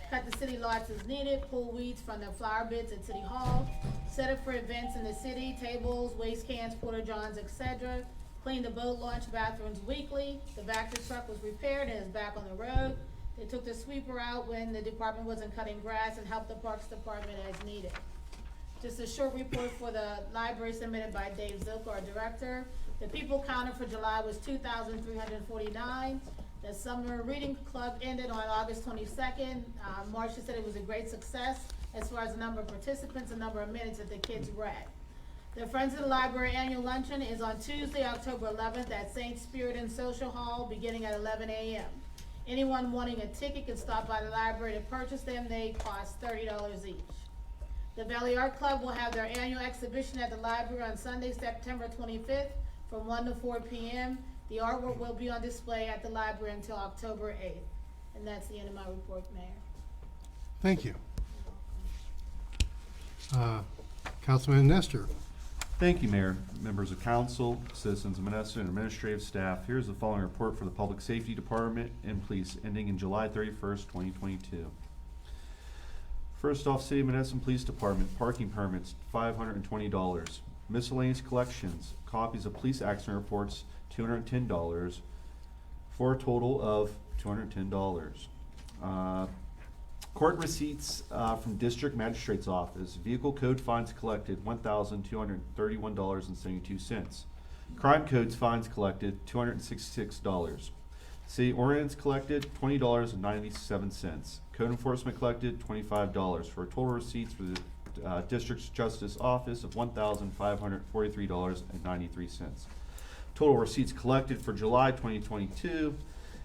Cut the city lots as needed. Pull weeds from the flower beds at City Hall. Set up for events in the city, tables, waste cans, porta johns, etc. Clean the boat launch bathrooms weekly. The Vector truck was repaired and is back on the road. They took the sweeper out when the department wasn't cutting grass and helped the Parks Department as needed. Just a short report for the library submitted by Dave Zilk, our director. The people counted for July was 2,349. The summer reading club ended on August 22nd. Marcia said it was a great success as far as the number of participants and number of minutes that the kids read. The Friends of the Library annual luncheon is on Tuesday, October 11th at St. Spiridon Social Hall, beginning at 11 a.m. Anyone wanting a ticket can stop by the library to purchase them. They cost $30 each. The Valley Art Club will have their annual exhibition at the library on Sunday, September 25th from 1 to 4 p.m. The artwork will be on display at the library until October 8th. And that's the end of my report, Mayor. Thank you. Councilman Nestor. Thank you, Mayor, members of council, citizens of Monessen, and administrative staff. Here's the following report for the Public Safety Department and Police ending in July 31st, 2022. First off, City of Monessen Police Department, parking permits, $520. Miscellaneous collections, copies of police accident reports, $210, for a total of $210. Court receipts from District Magistrate's Office, vehicle code fines collected, $1,231.72. Crime codes fines collected, $266. City ordinance collected, $20.97. Code enforcement collected, $25, for a total receipts for the District's Justice Office of $1,543.93. Total receipts collected for July 2022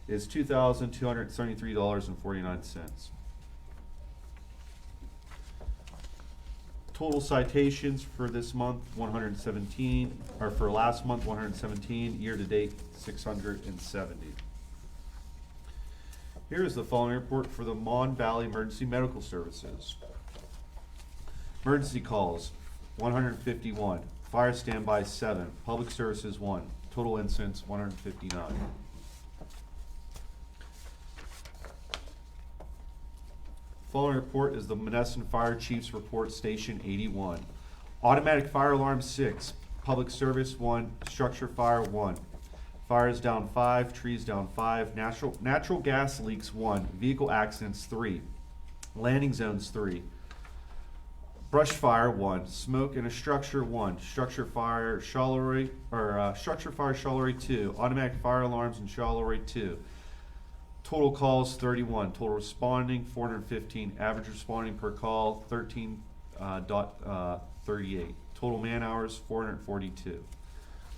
is $2,273.49. Total citations for this month, 117, or for last month, 117, year-to-date, 670. Here is the following report for the Mon Valley Emergency Medical Services. Emergency calls, 151. Fire standby, 7. Public services, 1. Total incidents, 159. Following report is the Monessen Fire Chief's Report, Station 81. Automatic fire alarm, 6. Public service, 1. Structure fire, 1. Fires down 5. Trees down 5. Natural gas leaks, 1. Vehicle accidents, 3. Landing zones, 3. Brush fire, 1. Smoke in a structure, 1. Structure fire, Charleroi, structure fire, Charleroi, 2. Automatic fire alarms in Charleroi, 2. Total calls, 31. Total responding, 415. Average responding per call, 13.38. Total man hours, 442.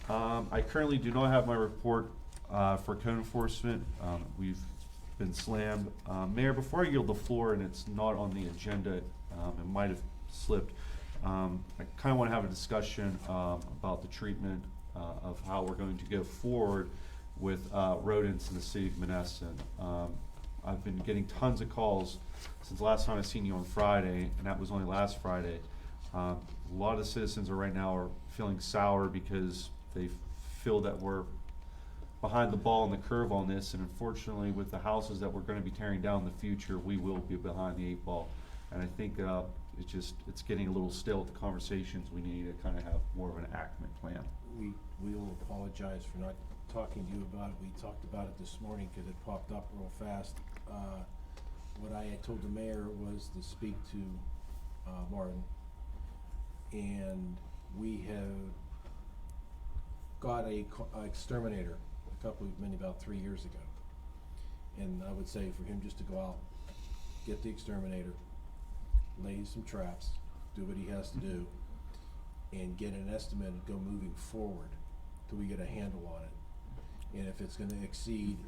I currently do not have my report for code enforcement. We've been slammed. Mayor, before I yield the floor, and it's not on the agenda, it might have slipped, I kind of want to have a discussion about the treatment of how we're going to go forward with rodents in the city of Monessen. I've been getting tons of calls since the last time I seen you on Friday, and that was only last Friday. A lot of the citizens right now are feeling sour because they feel that we're behind the ball and the curve on this, and unfortunately with the houses that we're going to be tearing down in the future, we will be behind the 8 ball. And I think it's getting a little stale with the conversations. We need to kind of have more of an enactment plan. We will apologize for not talking to you about it. We talked about it this morning because it popped up real fast. What I had told the mayor was to speak to Martin, and we have got a exterminator about 3 years ago. And I would say for him just to go out, get the exterminator, lay some traps, do what he has to do, and get an estimate and go moving forward till we get a handle on it. And if it's gonna exceed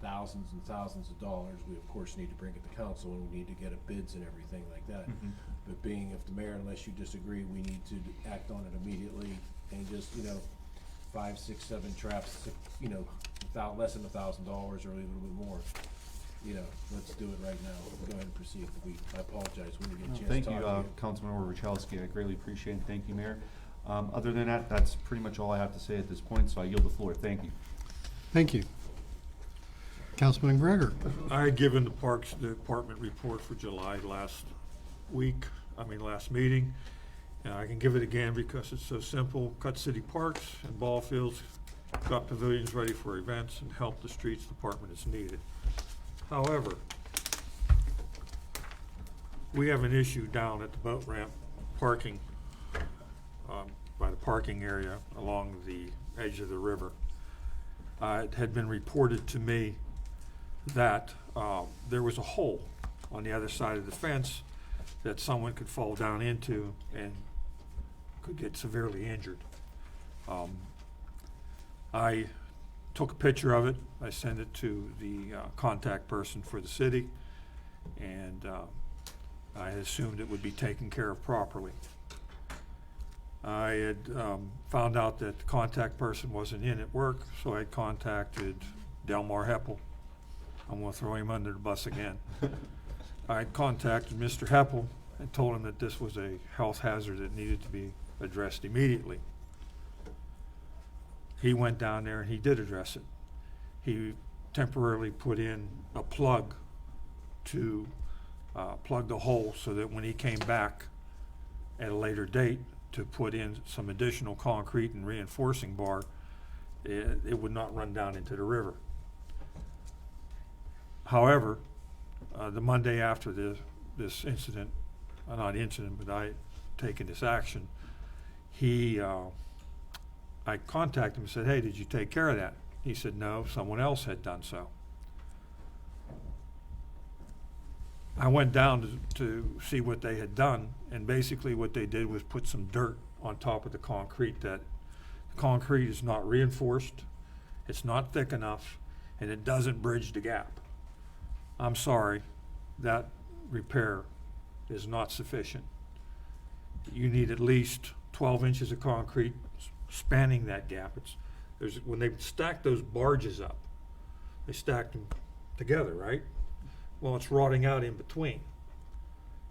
thousands and thousands of dollars, we of course need to bring it to council, and we need to get a bids and everything like that. But being if the mayor, unless you disagree, we need to act on it immediately and just, 5, 6, 7 traps, without less than $1,000 or a little bit more. Let's do it right now. We'll go ahead and proceed. I apologize when you get a chance Thank to you, talk to Councilmember Rachowski. I greatly appreciate it. Thank you, Mayor. Other than that, that's pretty much all I have to say at this point, so I yield the floor. Thank you. Thank you. Councilman Gregor. I had given the Parks Department report for July last meeting. And I can give it again because it's so simple. Cut city parks and ball fields, got pavilions ready for events, and help the streets department as needed. However, we have an issue down at the boat ramp parking, by the parking area along the edge of the river. It had been reported to me that there was a hole on the other side of the fence that someone could fall down into and could get severely injured. I took a picture of it. I sent it to the contact person for the city, and I assumed it would be taken care of properly. I had found out that the contact person wasn't in at work, so I contacted Delmar Heppel. I'm gonna throw him under the bus again. I contacted Mr. Heppel and told him that this was a health hazard that needed to be addressed immediately. He went down there and he did address it. He temporarily put in a plug to plug the hole so that when he came back at a later date to put in some additional concrete and reinforcing bar, it would not run down into the river. However, the Monday after this incident, not incident, but I had taken this action, I contacted him and said, hey, did you take care of that? He said, no, someone else had done so. I went down to see what they had done, and basically what they did was put some dirt on top of the concrete. That the concrete is not reinforced, it's not thick enough, and it doesn't bridge the gap. I'm sorry, that repair is not sufficient. You need at least 12 inches of concrete spanning that gap. When they stack those barges up, they stack them together, right? Well, it's rotting out in between.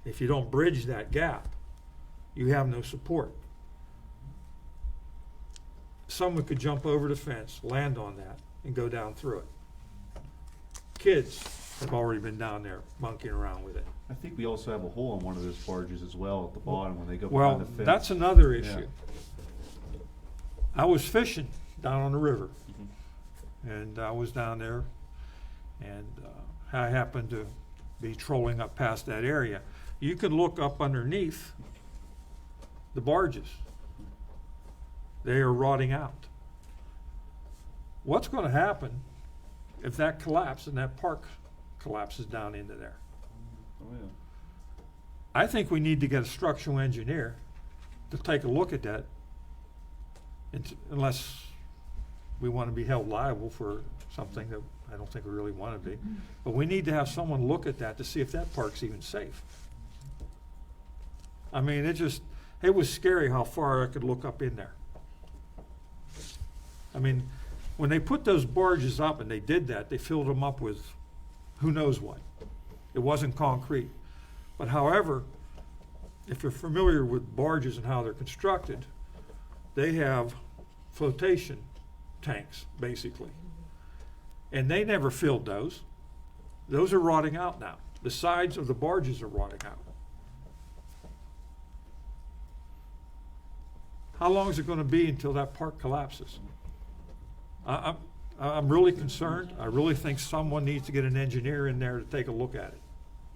If you don't bridge that gap, you have no support. Someone could jump over the fence, land on that, and go down through it. Kids have already been down there monkeying around with it. I think we also have a hole in one of those barges as well at the bottom when they go Well, behind the fence. that's another Yeah. issue. I was fishing down on the river, and I was down there, and I happened to be trolling up past that area. You can look up underneath the barges. They are rotting out. What's going to happen if that collapses and that park collapses down into there? Oh, yeah. I think we need to get a structural engineer to take a look at that, unless we want to be held liable for something that I don't think we really want to be. But we need to have someone look at that to see if that park's even safe. I mean, it was scary how far I could look up in there. I mean, when they put those barges up and they did that, they filled them up with who knows what. It wasn't concrete. But however, if you're familiar with barges and how they're constructed, they have flotation tanks, basically. And they never filled those. Those are rotting out now. The sides of the barges are rotting out. How long is it going to be until that park collapses? I'm really concerned. I really think someone needs to get an engineer in there to take a look at it.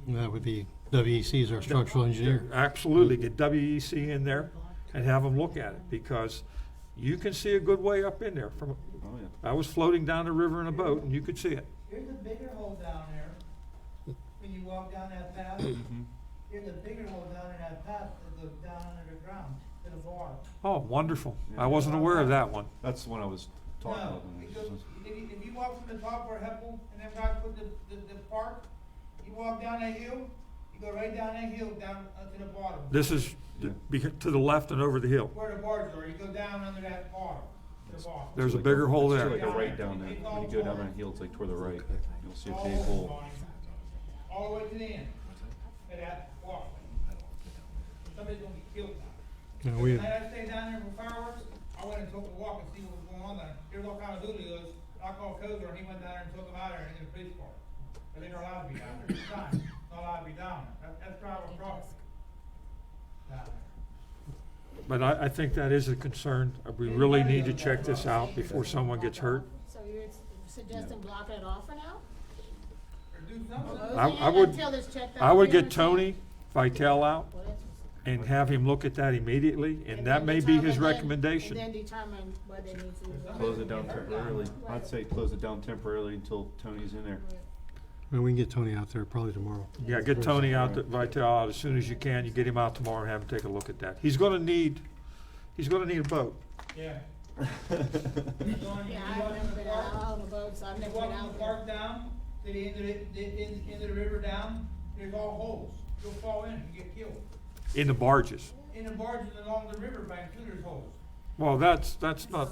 And that would be WEC's our structural engineer. Absolutely, get WEC in there and have them look at it, because you can see a good way up in there. Oh, yeah. I was floating down the river in a boat, and you could see it. Here's a bigger hole down there, when you walk down that path. Here's a bigger hole down in that path that goes down under the ground to the bottom. Oh, wonderful. I wasn't aware of that one. That's the one I was talking No, about. it goes, if you walk from the top where Heppel and them guys put the park, you walk down that hill, you go right down that hill down to the bottom. This is to the left and over the hill. Where the barges are, you go down under that bottom, to the bottom. There's a bigger hole It's there. like a right down there. When you go down that hill, it's like toward the right. You'll see a big hole. All the way to the end of that walkway. Somebody's gonna be killed now. No, we- The night I stayed down there for fireworks, I went and took a walk and see what was going on there. There's all kind of doodles. I called Kozer and he went down there and took them out there and in the police car. But they're not allowed to be down there. It's fine. Not allowed to be down there. That's private property. Down there. But I think that is a concern. We really need to check this out before someone gets hurt. So you're suggesting block it off for now? Or do something. I would- Until it's checked out I would again, get or something? Tony Vitale out Well, that's- and have him look at that immediately, and then that may be his determine then- recommendation. And then determine whether it needs to be. Close it down temporarily. I'd say close it down temporarily until Tony's in there. Well, we can get Tony out there probably tomorrow. Yeah, get Tony out, Vitale out as soon as you can. You get him out tomorrow and have him take a look at that. He's gonna need a boat. Yeah. Yeah, I've never been out on a boat, so I've You never walk been from out the there. park down to the end of the river down, there's all holes. you'll fall in and get killed. In the barges. In the barges along the riverbank, too, there's holes. Well, that's not,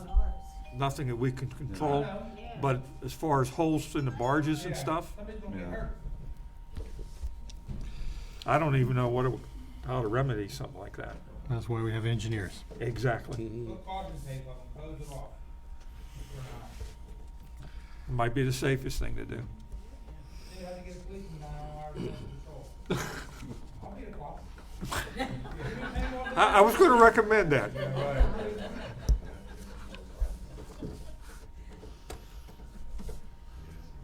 nothing that we can control, I know. but as far as holes in the barges and Yeah, stuff, somebody's gonna get Yeah. hurt. I don't even know how to remedy something like that. That's why we have engineers. Exactly. Put caution tape on them, close them off. If they're not. Might be the safest thing to do. See how to get a policeman down on our patrol. I'll be the cop. I was gonna recommend that.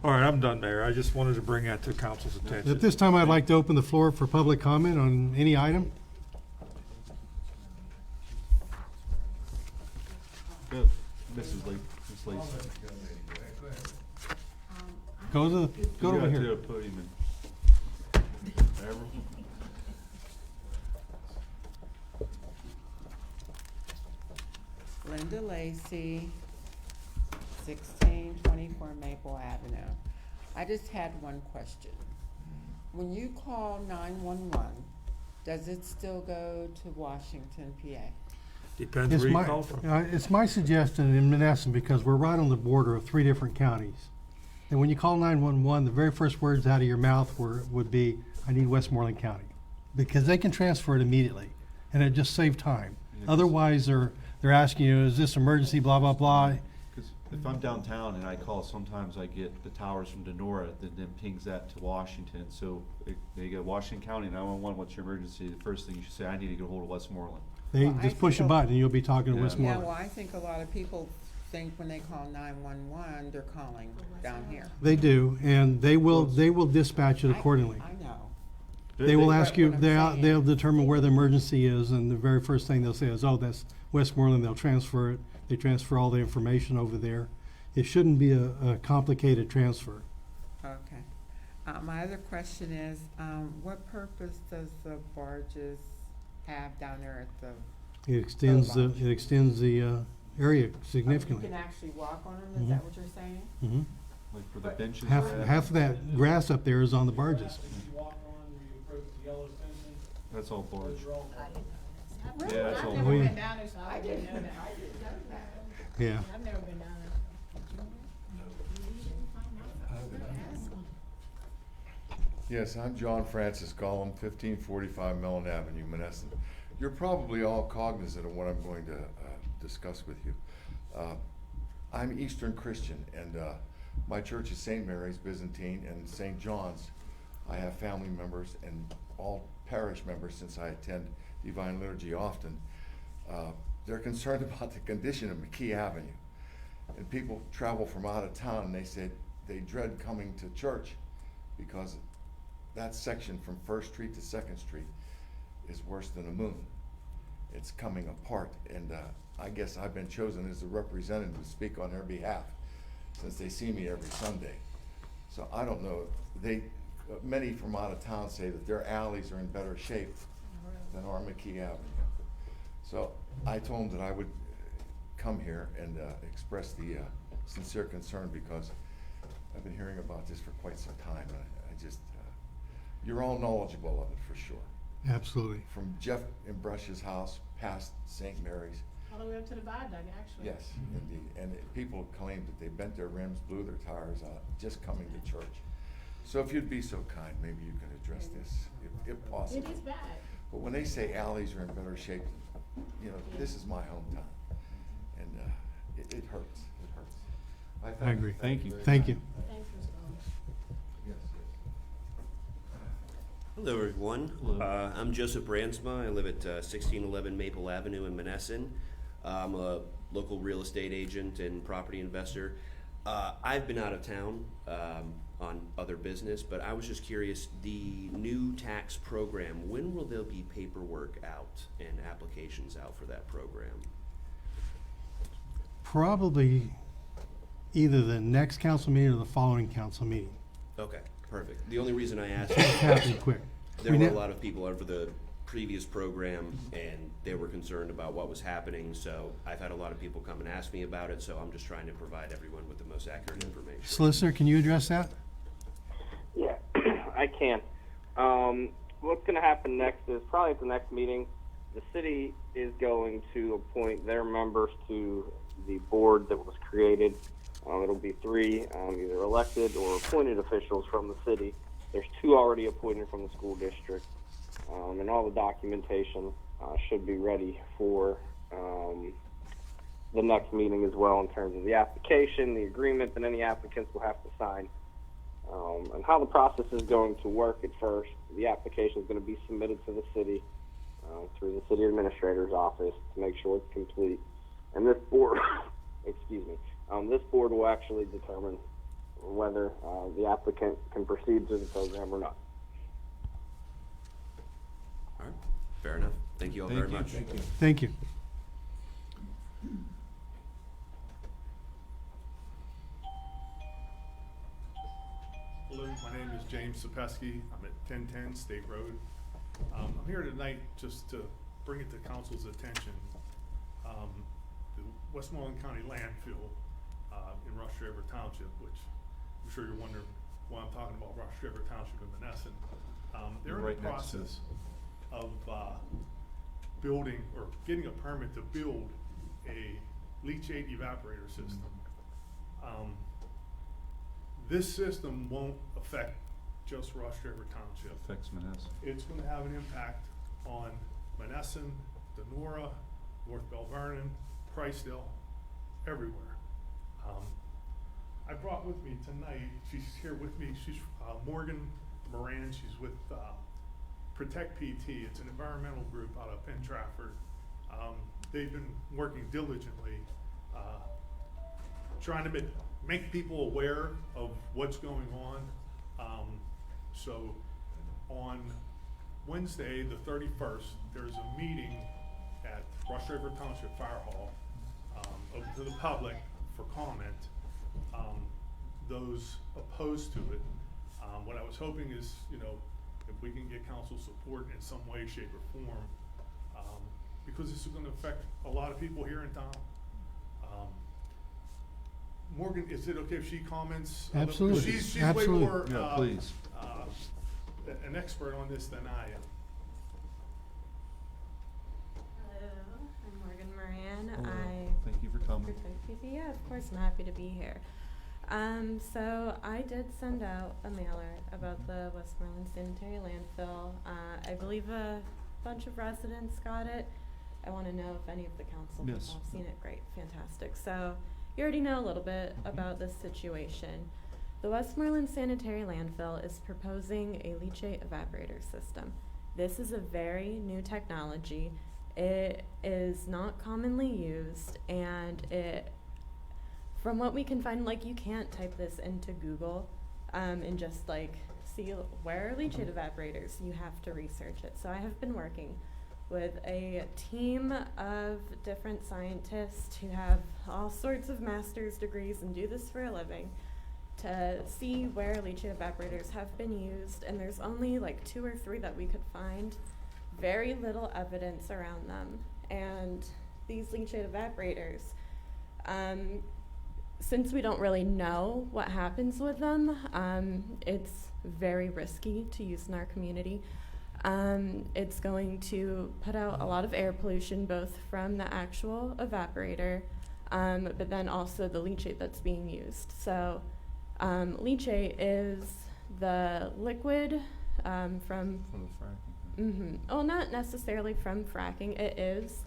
All right, I'm done, Mayor. I just wanted to bring that to council's At attention. this time, I'd like to open the floor for public comment on any item. Mrs. Lee, Miss Lee. Go over You here. gotta put him in. Whatever. Linda Lacy, 1624 Maple Avenue. I just had one question. When you call 911, does it still go to Washington, PA? Depends It's where you my, call from. it's my suggestion in Monessen, because we're right on the border of 3 different counties. And when you call 911, the very first words out of your mouth would be, I need Westmoreland County. Because they can transfer it immediately, and it just saves time. Otherwise, they're asking you, is this emergency, blah, blah, blah. Because if I'm downtown and I call, sometimes I get the towers from Denora that then pings that to Washington. So they go, Washington County 911, what's your emergency? The first thing you should say, I need to get a hold of Westmoreland. They Well, I just push a think button and you'll be talking to Yeah. Yeah, Westmoreland. well, I think a lot of people think when they call 911, they're calling down here. They do, and they will dispatch it accordingly. I know. They will ask you, What I'm saying. they'll determine where the emergency is, and the very first thing they'll say is, oh, that's Westmoreland, they'll transfer it. They transfer all the information over there. It shouldn't be a complicated transfer. Okay. My other question is, what purpose does the barges have down there at the? It extends the area significantly. You can actually walk on them, is that what you're saying? Mhm. Like for the benches. Half of that grass up there is on the barges. You walk on, where you approach the yellow fencing, That's all barge. those are all barge. Yeah, that's I've all never we- been down there, so I didn't know that. Yeah. I've never been down there. Yes, I'm John Francis Gollum, 1545 Mellon Avenue, Monessen. You're probably all cognizant of what I'm going to discuss with you. I'm Eastern Christian, and my church is St. Mary's Byzantine and St. John's. I have family members and all parish members, since I attend Divine Liturgy often. They're concerned about the condition of McKee Avenue. And people travel from out of town, and they say they dread coming to church because that section from First Street to Second Street is worse than a moon. It's coming apart, and I guess I've been chosen as the representative to speak on their behalf, since they see me every Sunday. So I don't know, many from out of town say that their alleys are in better shape than our McKee Avenue. So I told them that I would come here and express the sincere concern, because I've been hearing about this for quite some time, and I just, you're all knowledgeable of it for sure. Absolutely. From Jeff and Brush's house past St. Mary's, All the way up to the viaduct, actually. yes, indeed. And people claim that they bent their rims, blew their tires out, just coming to church. So if you'd be so kind, maybe you can address this, if possible. It is bad. But when they say alleys are in better shape, you know, this is my hometown, and it hurts, it hurts. I agree. Thank you. Thank you. Thanks, Mr. Gomes. Yes, yes. Hello, everyone. Hello. I'm Joseph Brandsma. I live at 1611 Maple Avenue in Monessen. I'm a local real estate agent and property investor. I've been out of town on other business, but I was just curious, the new tax program, when will there be paperwork out and applications out for that program? Probably either the next council meeting or the following council meeting. Okay, perfect. The only reason I asked It's happening quick. there We were a ne- lot of people over the previous program, and they were concerned about what was happening, so I've had a lot of people come and ask me about it, so I'm just trying to provide everyone with the most accurate information. Solicitor, can you address that? Yeah, I can. what's going to happen next is probably at the next meeting, the city is going to appoint their members to the board that was created. It'll be three, either elected or appointed officials from the city. There's two already appointed from the school district, and all the documentation should be ready for the next meeting as well in terms of the application, the agreement that any applicants will have to sign. And how the process is going to work at first, the application is going to be submitted to the city through the city administrator's office to make sure it's complete. And this board, excuse me, this board will actually determine whether the applicant can proceed through the program or not. All right, fair enough. Thank you all very much. Thank you. Thank you. Hello, my name is James Sapesky. I'm at 1010 State Road. I'm here tonight just to bring it to council's attention. The Westmoreland County landfill in Rush River Township, which I'm sure you're wondering why I'm talking about Rush River Township in Monessen. They're in the process of building or getting a permit to build a leachate evaporator system. This system won't affect just Rush River Township. Affects Monessen. It's going to have an impact on Monessen, Denora, North Bell Vernon, Pricedale, everywhere. I brought with me tonight, she's here with me, she's Morgan Moran, she's with Protect PT. It's an environmental group out of Penn Trafford. They've been working diligently trying to make people aware of what's going on. So on Wednesday, the 31st, there's a meeting at Rush River Township Fire Hall, open to the public for comment. Those opposed to it, what I was hoping is, if we can get council support in some way, shape, or form, because this is going to affect a lot of people here in town. Morgan, is it okay if she comments? Absolutely. She's Absolutely. way more Yeah, please. an expert on this than I am. Hello, I'm Morgan Moran. Hello. Thank you for coming. Yeah, of course, I'm happy to be here. So I did send out a mailer about the Westmoreland Sanitary Landfill. I believe a bunch of residents got it. I want to know if any of the council Yes. have seen it. Great, fantastic. So you already know a little bit about this situation. The Westmoreland Sanitary Landfill is proposing a leachate evaporator system. This is a very new technology. It is not commonly used, and from what we can find, you can't type this into Google and just see where are leachate evaporators. You have to research it. So I have been working with a team of different scientists who have all sorts of master's degrees and do this for a living to see where leachate evaporators have been used, and there's only 2 or 3 that we could find. Very little evidence around them. And these leachate evaporators, since we don't really know what happens with them, it's very risky to use in our community. It's going to put out a lot of air pollution, both from the actual evaporator, but then also the leachate that's being used. So leachate is the liquid from the fracking. Well, not necessarily from fracking, it is,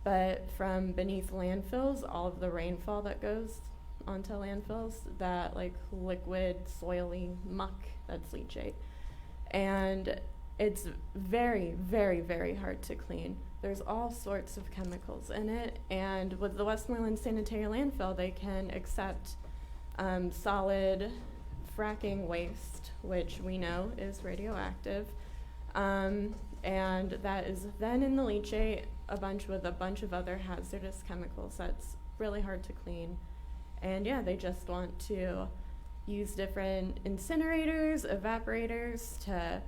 but from beneath landfills, all of the rainfall that goes onto landfills, that liquid, soily muck, that's leachate. And it's very, very, very hard to clean. There's all sorts of chemicals in it, and with the Westmoreland Sanitary Landfill, they can accept solid fracking waste, which we know is radioactive, and that is then in the leachate with a bunch of other hazardous chemicals that's really hard to clean. And yeah, they just want to use different incinerators, evaporators to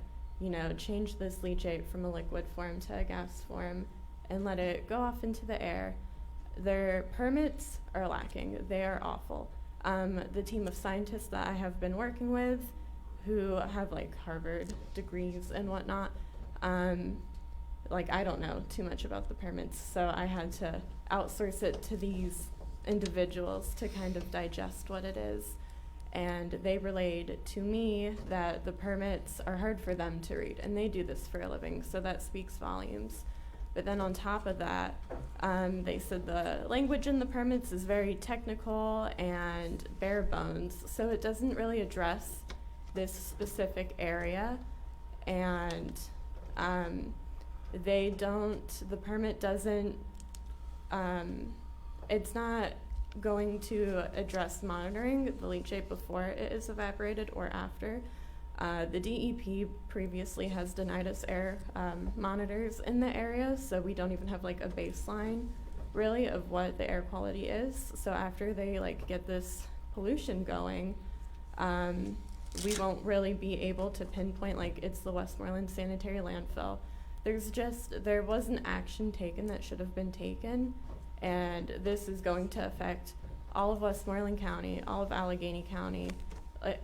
change this leachate from a liquid form to a gas form and let it go off into the air. Their permits are lacking. They are awful. The team of scientists that I have been working with who have like Harvard degrees and whatnot. Like I don't know too much about the permits, so I had to outsource it to these individuals to kind of digest what it is. And they relayed to me that the permits are hard for them to read, and they do this for a living, so that speaks volumes. But then on top of that, they said the language in the permits is very technical and bare bones, so it doesn't really address this specific area. And the permit doesn't, it's not going to address monitoring the leachate before it is evaporated or after. The DEP previously has denied us air monitors in the area, so we don't even have like a baseline really of what the air quality is. So after they like get this pollution going, we won't really be able to pinpoint like it's the Westmoreland sanitary landfill. There wasn't action taken that should have been taken, and this is going to affect all of Westmoreland County, all of Allegheny County.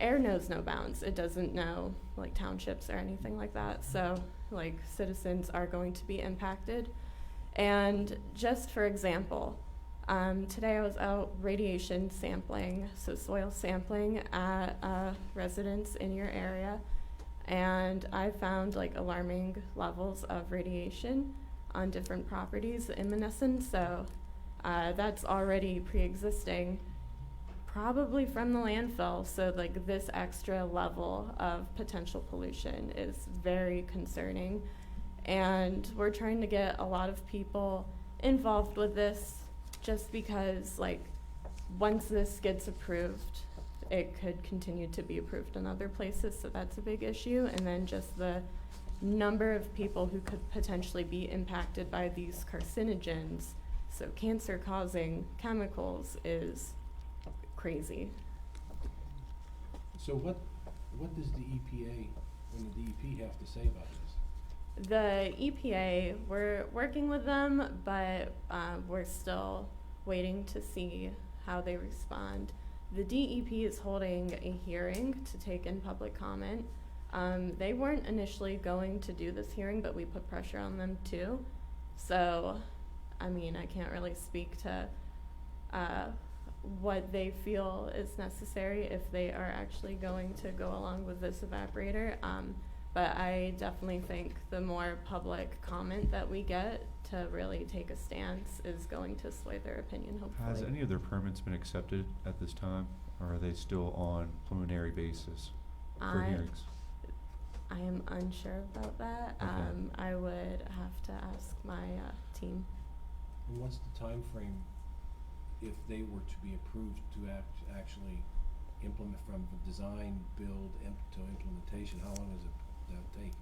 Air knows no bounds. It doesn't know like townships or anything like that. So like citizens are going to be impacted. And just for example, today I was out radiation sampling, so soil sampling at a residence in your area, and I found like alarming levels of radiation on different properties in Monessen. So that's already pre-existing, probably from the landfill. So like this extra level of potential pollution is very concerning, and we're trying to get a lot of people involved with this, just because like once this gets approved, it could continue to be approved in other places, so that's a big issue. And then just the number of people who could potentially be impacted by these carcinogens, so cancer-causing chemicals, is crazy. So what does the EPA and the DEP have to say about this? The EPA, we're working with them, but we're still waiting to see how they respond. The DEP is holding a hearing to take in public comment. They weren't initially going to do this hearing, but we put pressure on them too. So, I mean, I can't really speak to what they feel is necessary if they are actually going to go along with this evaporator. But I definitely think the more public comment that we get to really take a stance is going to sway their opinion, hopefully. Has any of their permits been accepted at this time, or are they still on preliminary basis for hearings? I am unsure about that. Okay. I would have to ask my team. And what's the time frame if they were to be approved to actually implement from the design, build, to implementation? How long does that take?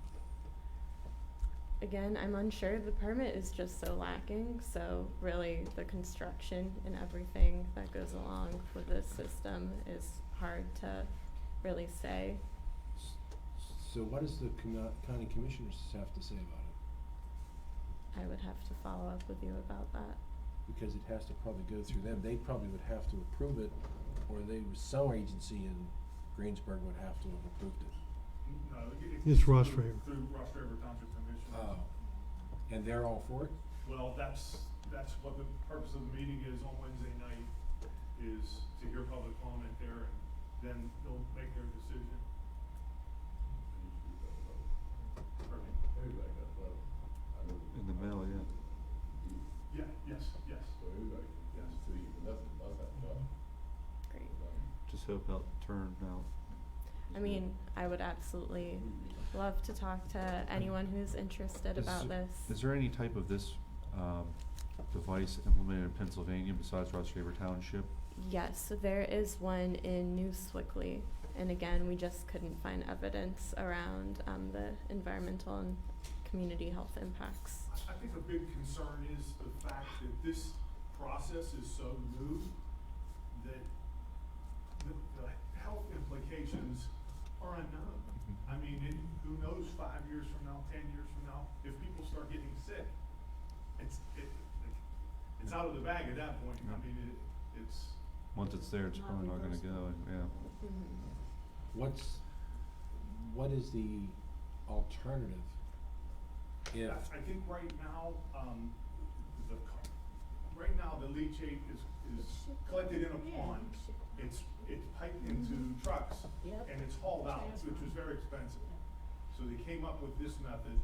Again, I'm unsure. The permit is just so lacking, so really the construction and everything that goes along with this system is hard to really say. So what does the county commissioners have to say about it? I would have to follow up with you about that. Because it has to probably go through them. They probably would have to approve it, or some agency in Greensburg would have to have approved it. No, It's Ross River. Through Ross River Township Commission. Oh. And they're all for it? Well, that's what the purpose of the meeting is on Wednesday night, is to hear public comment there, and then they'll make their decision. In the mail, yeah. Yeah, yes. Yes. Great. Just hope that'll turn out. I mean, I would absolutely love to talk to anyone who's interested about this. Is there any type of this device implemented in Pennsylvania besides Ross River Township? Yes, there is one in New Swickley, and again, we just couldn't find evidence around the environmental and community health impacts. I think a big concern is the fact that this process is so new that the health implications are unknown. I mean, who knows 5 years from now, 10 years from now, if people start getting sick, it's out of the bag at that point. I mean, it's. Once it's there, it's probably not gonna go, yeah. Mm-hmm. What's what is the alternative? If, I think right now, the leachate is collected in a pond. It's piped into trucks and it's hauled out, which was very expensive. So they came up with this method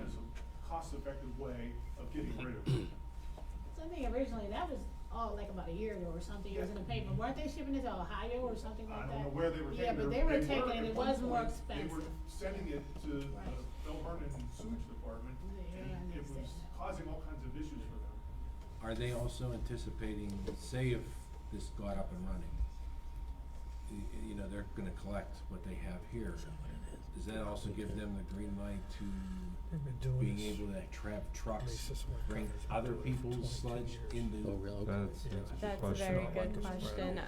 as a cost-effective way of getting rid of it. So I think originally that was all like about a year ago or something, it was in the paper. Weren't they shipping it to Ohio or something like that? I don't know where they were taking it. Yeah, but they were taking it, at it one was more point, expensive. They were sending it to the Right. Bell Vernon Sewage Department, Yeah, I and it was understand that. causing all kinds of issues for them. are they also anticipating, say if this got up and running, you know, they're gonna collect what they have here. Does that also give them the green light to They've been doing being this. able to have trucks Basis one bring company's been other doing it for people's 22 sludge years. into? That's a very good question.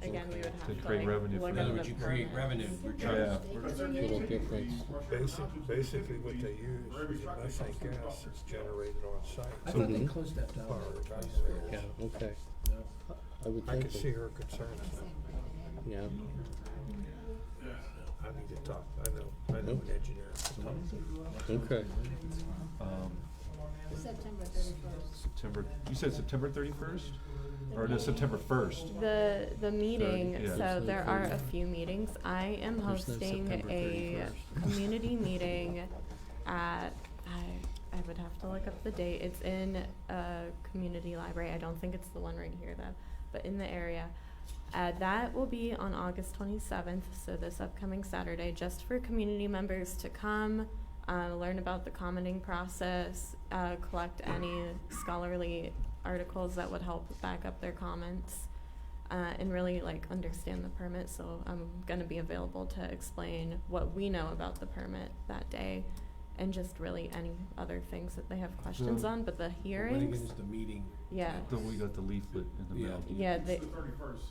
Again, we would have To to create like revenue look for at them. In other the words, you create permits. revenue, you're Yeah. charging. Because they're Little typically- difference. Basically what they use For every is truck that methane comes through gas across their that's scale. generated on site. I thought they closed that down. Power there twice. transfer. Yeah, okay. No. I would I think can so. see her concerns. Yeah. I need to talk, I know an engineer. Okay. September 31st. September, you said September 31st? Or no, September 1st? The meeting, yeah. so there are a few meetings. I am There's no hosting September a 31st. community meeting at, I would have to look up the date. It's in a community library. I don't think it's the one right here though, but in the area. That will be on August 27th, so this upcoming Saturday, just for community members to come, learn about the commenting process, collect any scholarly articles that would help back up their comments, and really like understand the permit. So I'm gonna be available to explain what we know about the permit that day, and just really any other things that they have questions So- on. But the When again hearings, is the meeting? yeah, Then we got the leaflet in the Yeah. mail. yeah, It's they, the 31st,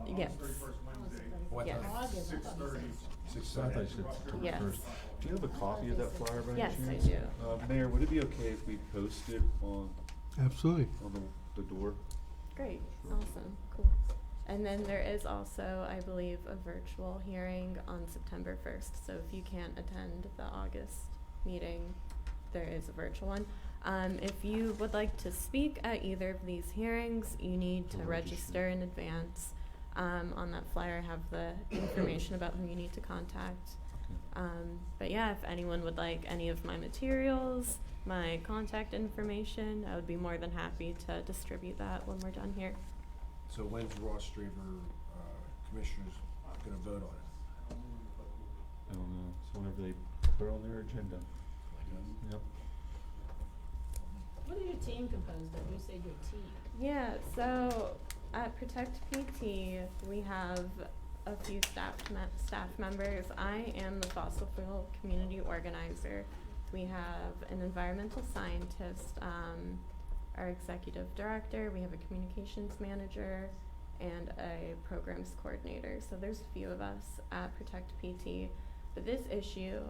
Yes. August 31st Wednesday, What Yes. time? August, I 6:30. thought you said. I thought you said September Yes. 1st. Do you have a copy of that flyer by any Yes, I chance? do. Mayor, would it be okay if we post it on Absolutely. the door? Great, awesome, cool. And then there is also, I believe, a virtual hearing on September 1st. So if you can't attend the August meeting, there is a virtual one. If you would like to speak at either of these hearings, you need to register in advance. On that flyer, I have the information about who you need to contact. But yeah, if anyone would like any of my materials, my contact information, I would be more than happy to distribute that when we're done here. So when's Ross Straver, commissioners gonna vote on it? I don't know, it's whenever they put it on their agenda. Yep. What is your team composed of? You said your team. Yeah, so at Protect PT, we have a few staff members. I am the fossil fuel community organizer. We have an environmental scientist, our executive director, we have a communications manager, and a programs coordinator. So there's a few of us at Protect PT. But this issue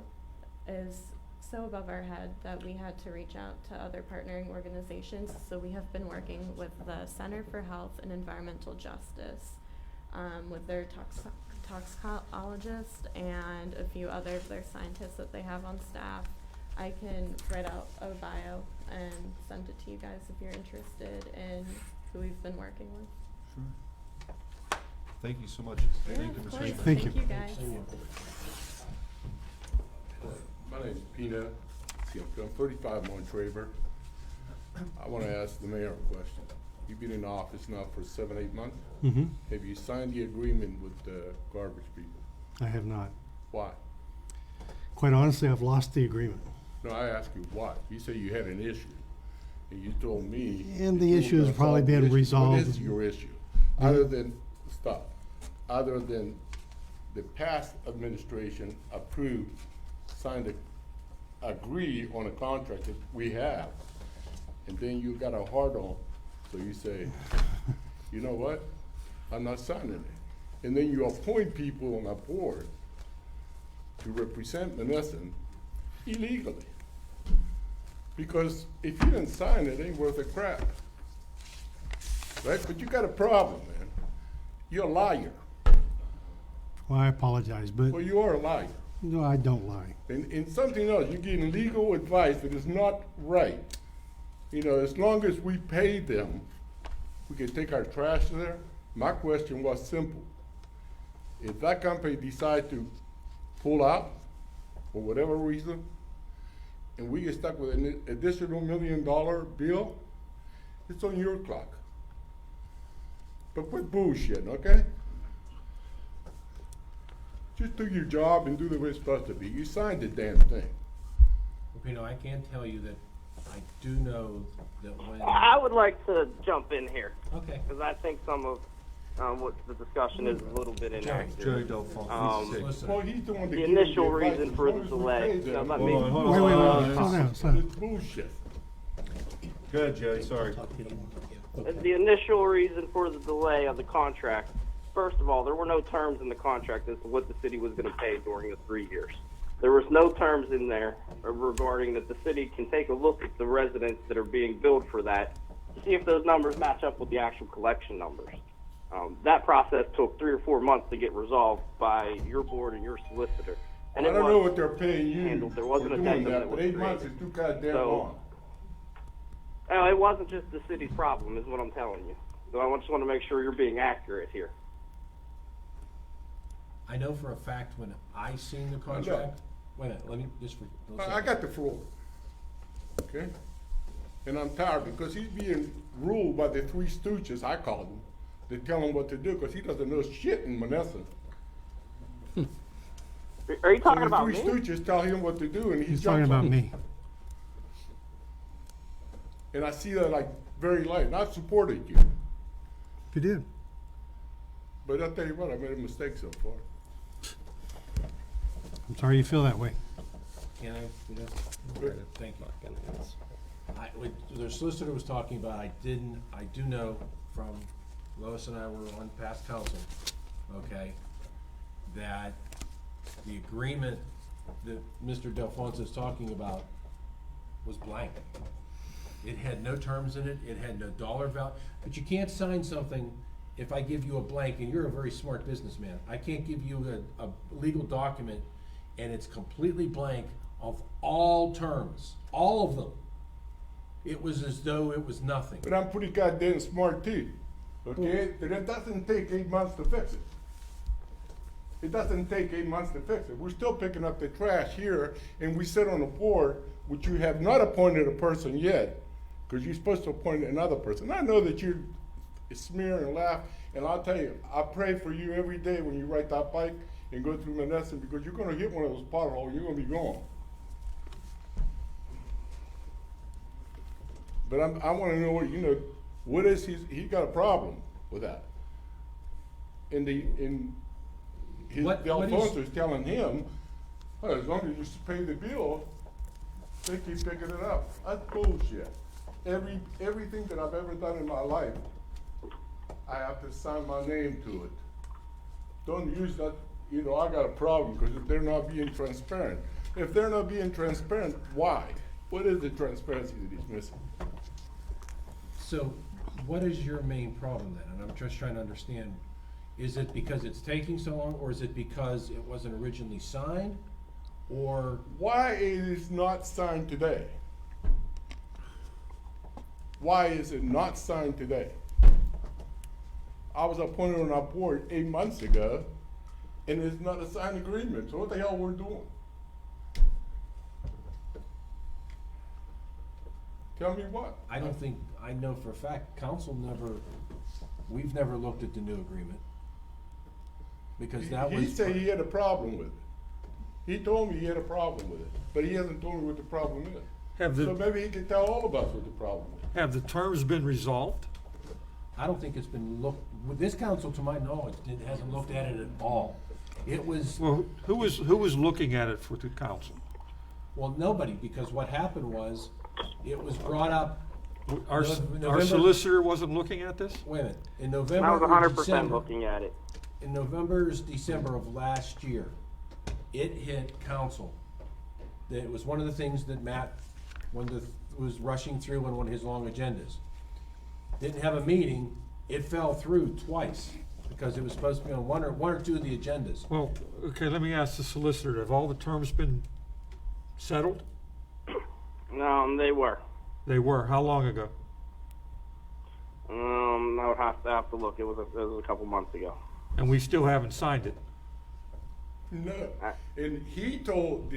is so above our head that we had to reach out to other partnering organizations. So we have been working with the Center for Health and Environmental Justice, with their toxicologist and a few other of their scientists that they have on staff. I can write out a bio and send it to you guys if you're interested in who we've been working with. Sure. Thank you so much. Yeah, Thank you, of Ms. course. Raymond. Thank you. Thank you guys. My name's Peter. I'm 35 Montraver. I want to ask the mayor a question. You've been in office now for 7-8 months. Mm-hmm. Have you signed the agreement with the garbage people? I have not. Why? Quite honestly, I've lost the agreement. No, I asked you why. You said you had an issue, and you told me. And that the you were issue has gonna probably solve the been issue. resolved. What is your issue? Other than the past administration approved, agree on a contract that we have, and then you got a hard on, so you say, you know what, I'm not signing it. And then you appoint people on a board to represent Monessen illegally. Because if you didn't sign it, it ain't worth a crap. Right, but you got a problem, man. You're a liar. Well, I apologize, but Well, you are a liar. No, I don't lie. And something else, you're getting legal advice that is not right. You know, as long as we pay them, we can take our trash there. My question was simple. If that company decides to pull out for whatever reason, and we get stuck with an additional $1 million bill, it's on your clock. But quit bullshitting, okay? Just do your job and do the way it's supposed to be. You signed the damn thing. You know, I can tell you that I do know that when. I would like to jump in here. Okay. Because I think some of what the discussion is a little bit inaccurate. Joey Delphonse. Well, he's the one that The gave you initial advice. reason As for long the as we delay. pay them, Let it's me- Wait, slow down, slow down. It's bullshit. Go ahead, Joey, sorry. The initial reason for the delay of the contract, first of all, there were no terms in the contract as to what the city was going to pay during the 3 years. There was no terms in there regarding that the city can take a look at the residents that are being billed for that to see if those numbers match up with the actual collection numbers. That process took 3 or 4 months to get resolved by your board and your solicitor. And I it don't was know what they're paying you handled. There for wasn't a doing tendon that, that but was 8 months is created. too goddamn So- long. It wasn't just the city's problem, is what I'm telling you. So I just want to make sure you're being accurate here. I know for a fact when I seen the contract, wait a minute, let me, just for. I got the floor. Okay? And I'm tired because he's being ruled by the three stooges, I call them. They tell him what to do because he doesn't know shit in Monessen. Are you talking So about the me? three stooges tell him what to do and he He's jumps talking on about it. me. And I see that like very light. And I supported you. You did. But I'll tell you what, I made a mistake so far. I'm sorry you feel that way. Can I, thank you. What the solicitor was talking about, I do know from Lois and I were on past council, okay, that the agreement that Mr. Delphonse is talking about was blank. It had no terms in it, it had no dollar value, but you can't sign something if I give you a blank, and you're a very smart businessman. I can't give you a legal document and it's completely blank of all terms, all of them. It was as though it was nothing. But I'm pretty goddamn smart too. Okay? And it doesn't take 8 months to fix it. It doesn't take 8 months to fix it. We're still picking up the trash here, and we sit on a board, which you have not appointed a person yet, because you're supposed to appoint another person. I know that you smear and laugh, and I'll tell you, I pray for you every day when you ride that bike and go through Monessen, because you're gonna hit one of those potholes, you're gonna be gone. But I wanna know what, what is he got a problem with that? And his What is- Delphonse is telling him, well, as long as you pay the bill, they keep picking it up. That's bullshit. Everything that I've ever done in my life, I have to sign my name to it. Don't use that, I got a problem, because if they're not being transparent. If they're not being transparent, why? What is the transparency that he's missing? So what is your main problem then? And I'm just trying to understand, is it because it's taking so long, or is it because it wasn't originally signed? Or Why it is not signed today? Why is it not signed today? I was appointed on our board 8 months ago, and it's not a signed agreement, so what the hell we're doing? Tell me what? I don't think, I know for a fact, council we've never looked at the new agreement. Because that was. He said he had a problem with it. He told me he had a problem with it, but he hasn't told me what the problem is. So maybe he can tell all of us what the problem is. Have the terms been resolved? I don't think it's been with this council, to my knowledge, hasn't looked at it at all. It was. Well, who was looking at it for the council? Well, nobody, because what happened was, it was brought up. Our November- solicitor wasn't looking at this? Wait a minute, in November I was or 100% December. looking at it. In December of last year, it hit council. That it was one of the things that Matt, was rushing through on one of his long agendas. Didn't have a meeting, it fell through twice. The because it was supposed to be on one or two of the agendas. Well, okay, let me ask the solicitor, have all the terms been settled? They were. They were, how long ago? I would have to look. It was a couple months ago. And we still haven't signed it. No, and he told,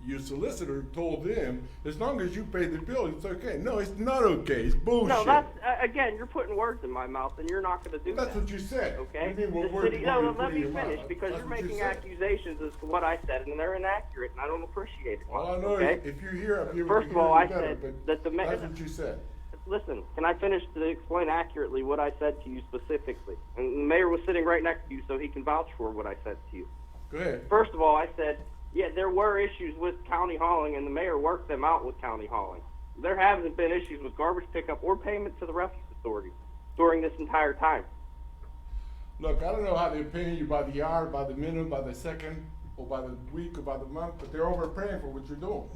your solicitor told them, as long as you pay the bill, it's okay. No, it's not okay, it's bullshit. No, that's again, you're putting words in my mouth, and you're not going to do That's that. what you said. Okay. You mean what The words city, you want me no, to let put me in your finish mouth? because That's you're what you making said. accusations as to what I said, and they're inaccurate, and I don't appreciate it. All I know okay? is, if you're here, I'll be able to First of hear all, you I better, said but that the that's what you said. Listen, can I finish to explain accurately what I said to you specifically? And the mayor was sitting right next to you, so he can vouch for what I said to you. Go ahead. First of all, I said, yeah, there were issues with county hauling, and the mayor worked them out with county hauling. There haven't been issues with garbage pickup or payment to the refuse authority during this entire time. Look, I don't know how they're paying you by the hour, by the minute, by the second, or by the week, or by the month, but they're overpaying for what you're doing.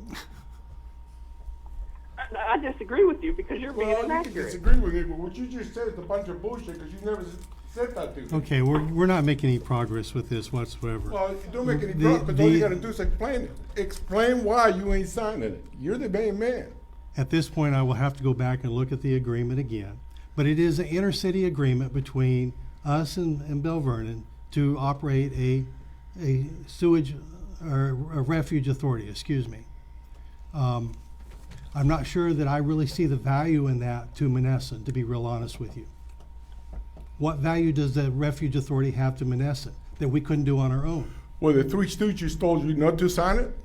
I disagree with you because you're being Well, you can inaccurate. disagree with me, but what you just said is a bunch of bullshit, because you never said that to me. Okay, we're not making any progress with this whatsoever. Well, you don't make any The- progress, but all you the- gotta do is explain it. Explain why you ain't signing it. You're the main man. At this point, I will have to go back and look at the agreement again. But it is an intercity agreement between us and Bell Vernon to operate a sewage, or a refuge authority, excuse me. I'm not sure that I really see the value in that to Monessen, to be real honest with you. What value does the refuge authority have to Monessen that we couldn't do on our own? Well, the three stooges told you not to sign it?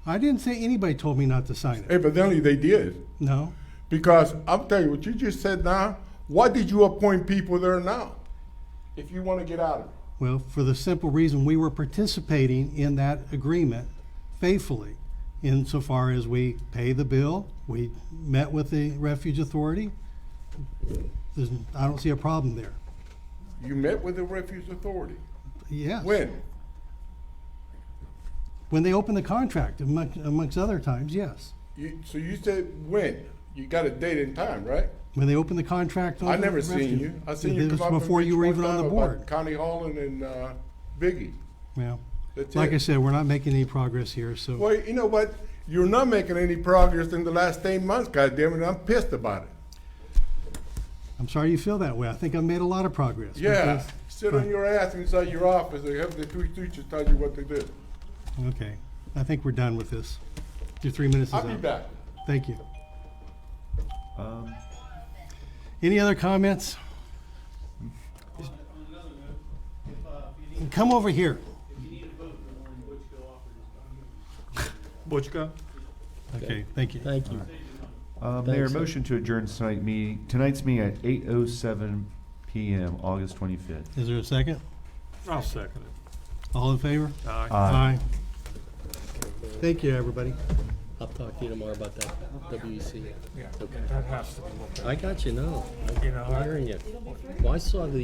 I didn't say anybody told me not to sign it. Evidently, they did. No. Because I'll tell you what you just said now. Why did you appoint people there now? If you want to get out of it. Well, for the simple reason we were participating in that agreement faithfully, insofar as we pay the bill, we met with the refuge authority. I don't see a problem there. You met with the refuge authority. Yes. When? When they opened the contract, amongst other times, yes. So you said when? You got a date and time, right? When they opened the contract on I the never seen refuge. you. I seen you It come was up and before you bitch were one even on time the about board. Connie Holland and Biggie. Well, That's like it. I said, we're not making any progress here, so. Well, you know what? You're not making any progress in the last 8 months, goddammit, and I'm pissed about it. I'm sorry you feel that way. I think I've made a lot of progress. Yeah, because- sit on your ass inside your office and have the three teachers tell you what to do. Okay, I think we're done with this. Your 3 minutes is up. I'll be back. Thank you. Any other comments? Come over here. Butchko? Okay, thank you. Thank you. Mayor, Thanks. motion to adjourn tonight's meeting at 8:07 PM, August 25th. Is there a second? I'll second it. All in favor? Aye. Aye. Thank you, everybody. I'll talk to you tomorrow about that WEC. Yeah, Okay. that has to be looked at. I got you, no. You know, I'm hearing you. Well, I saw the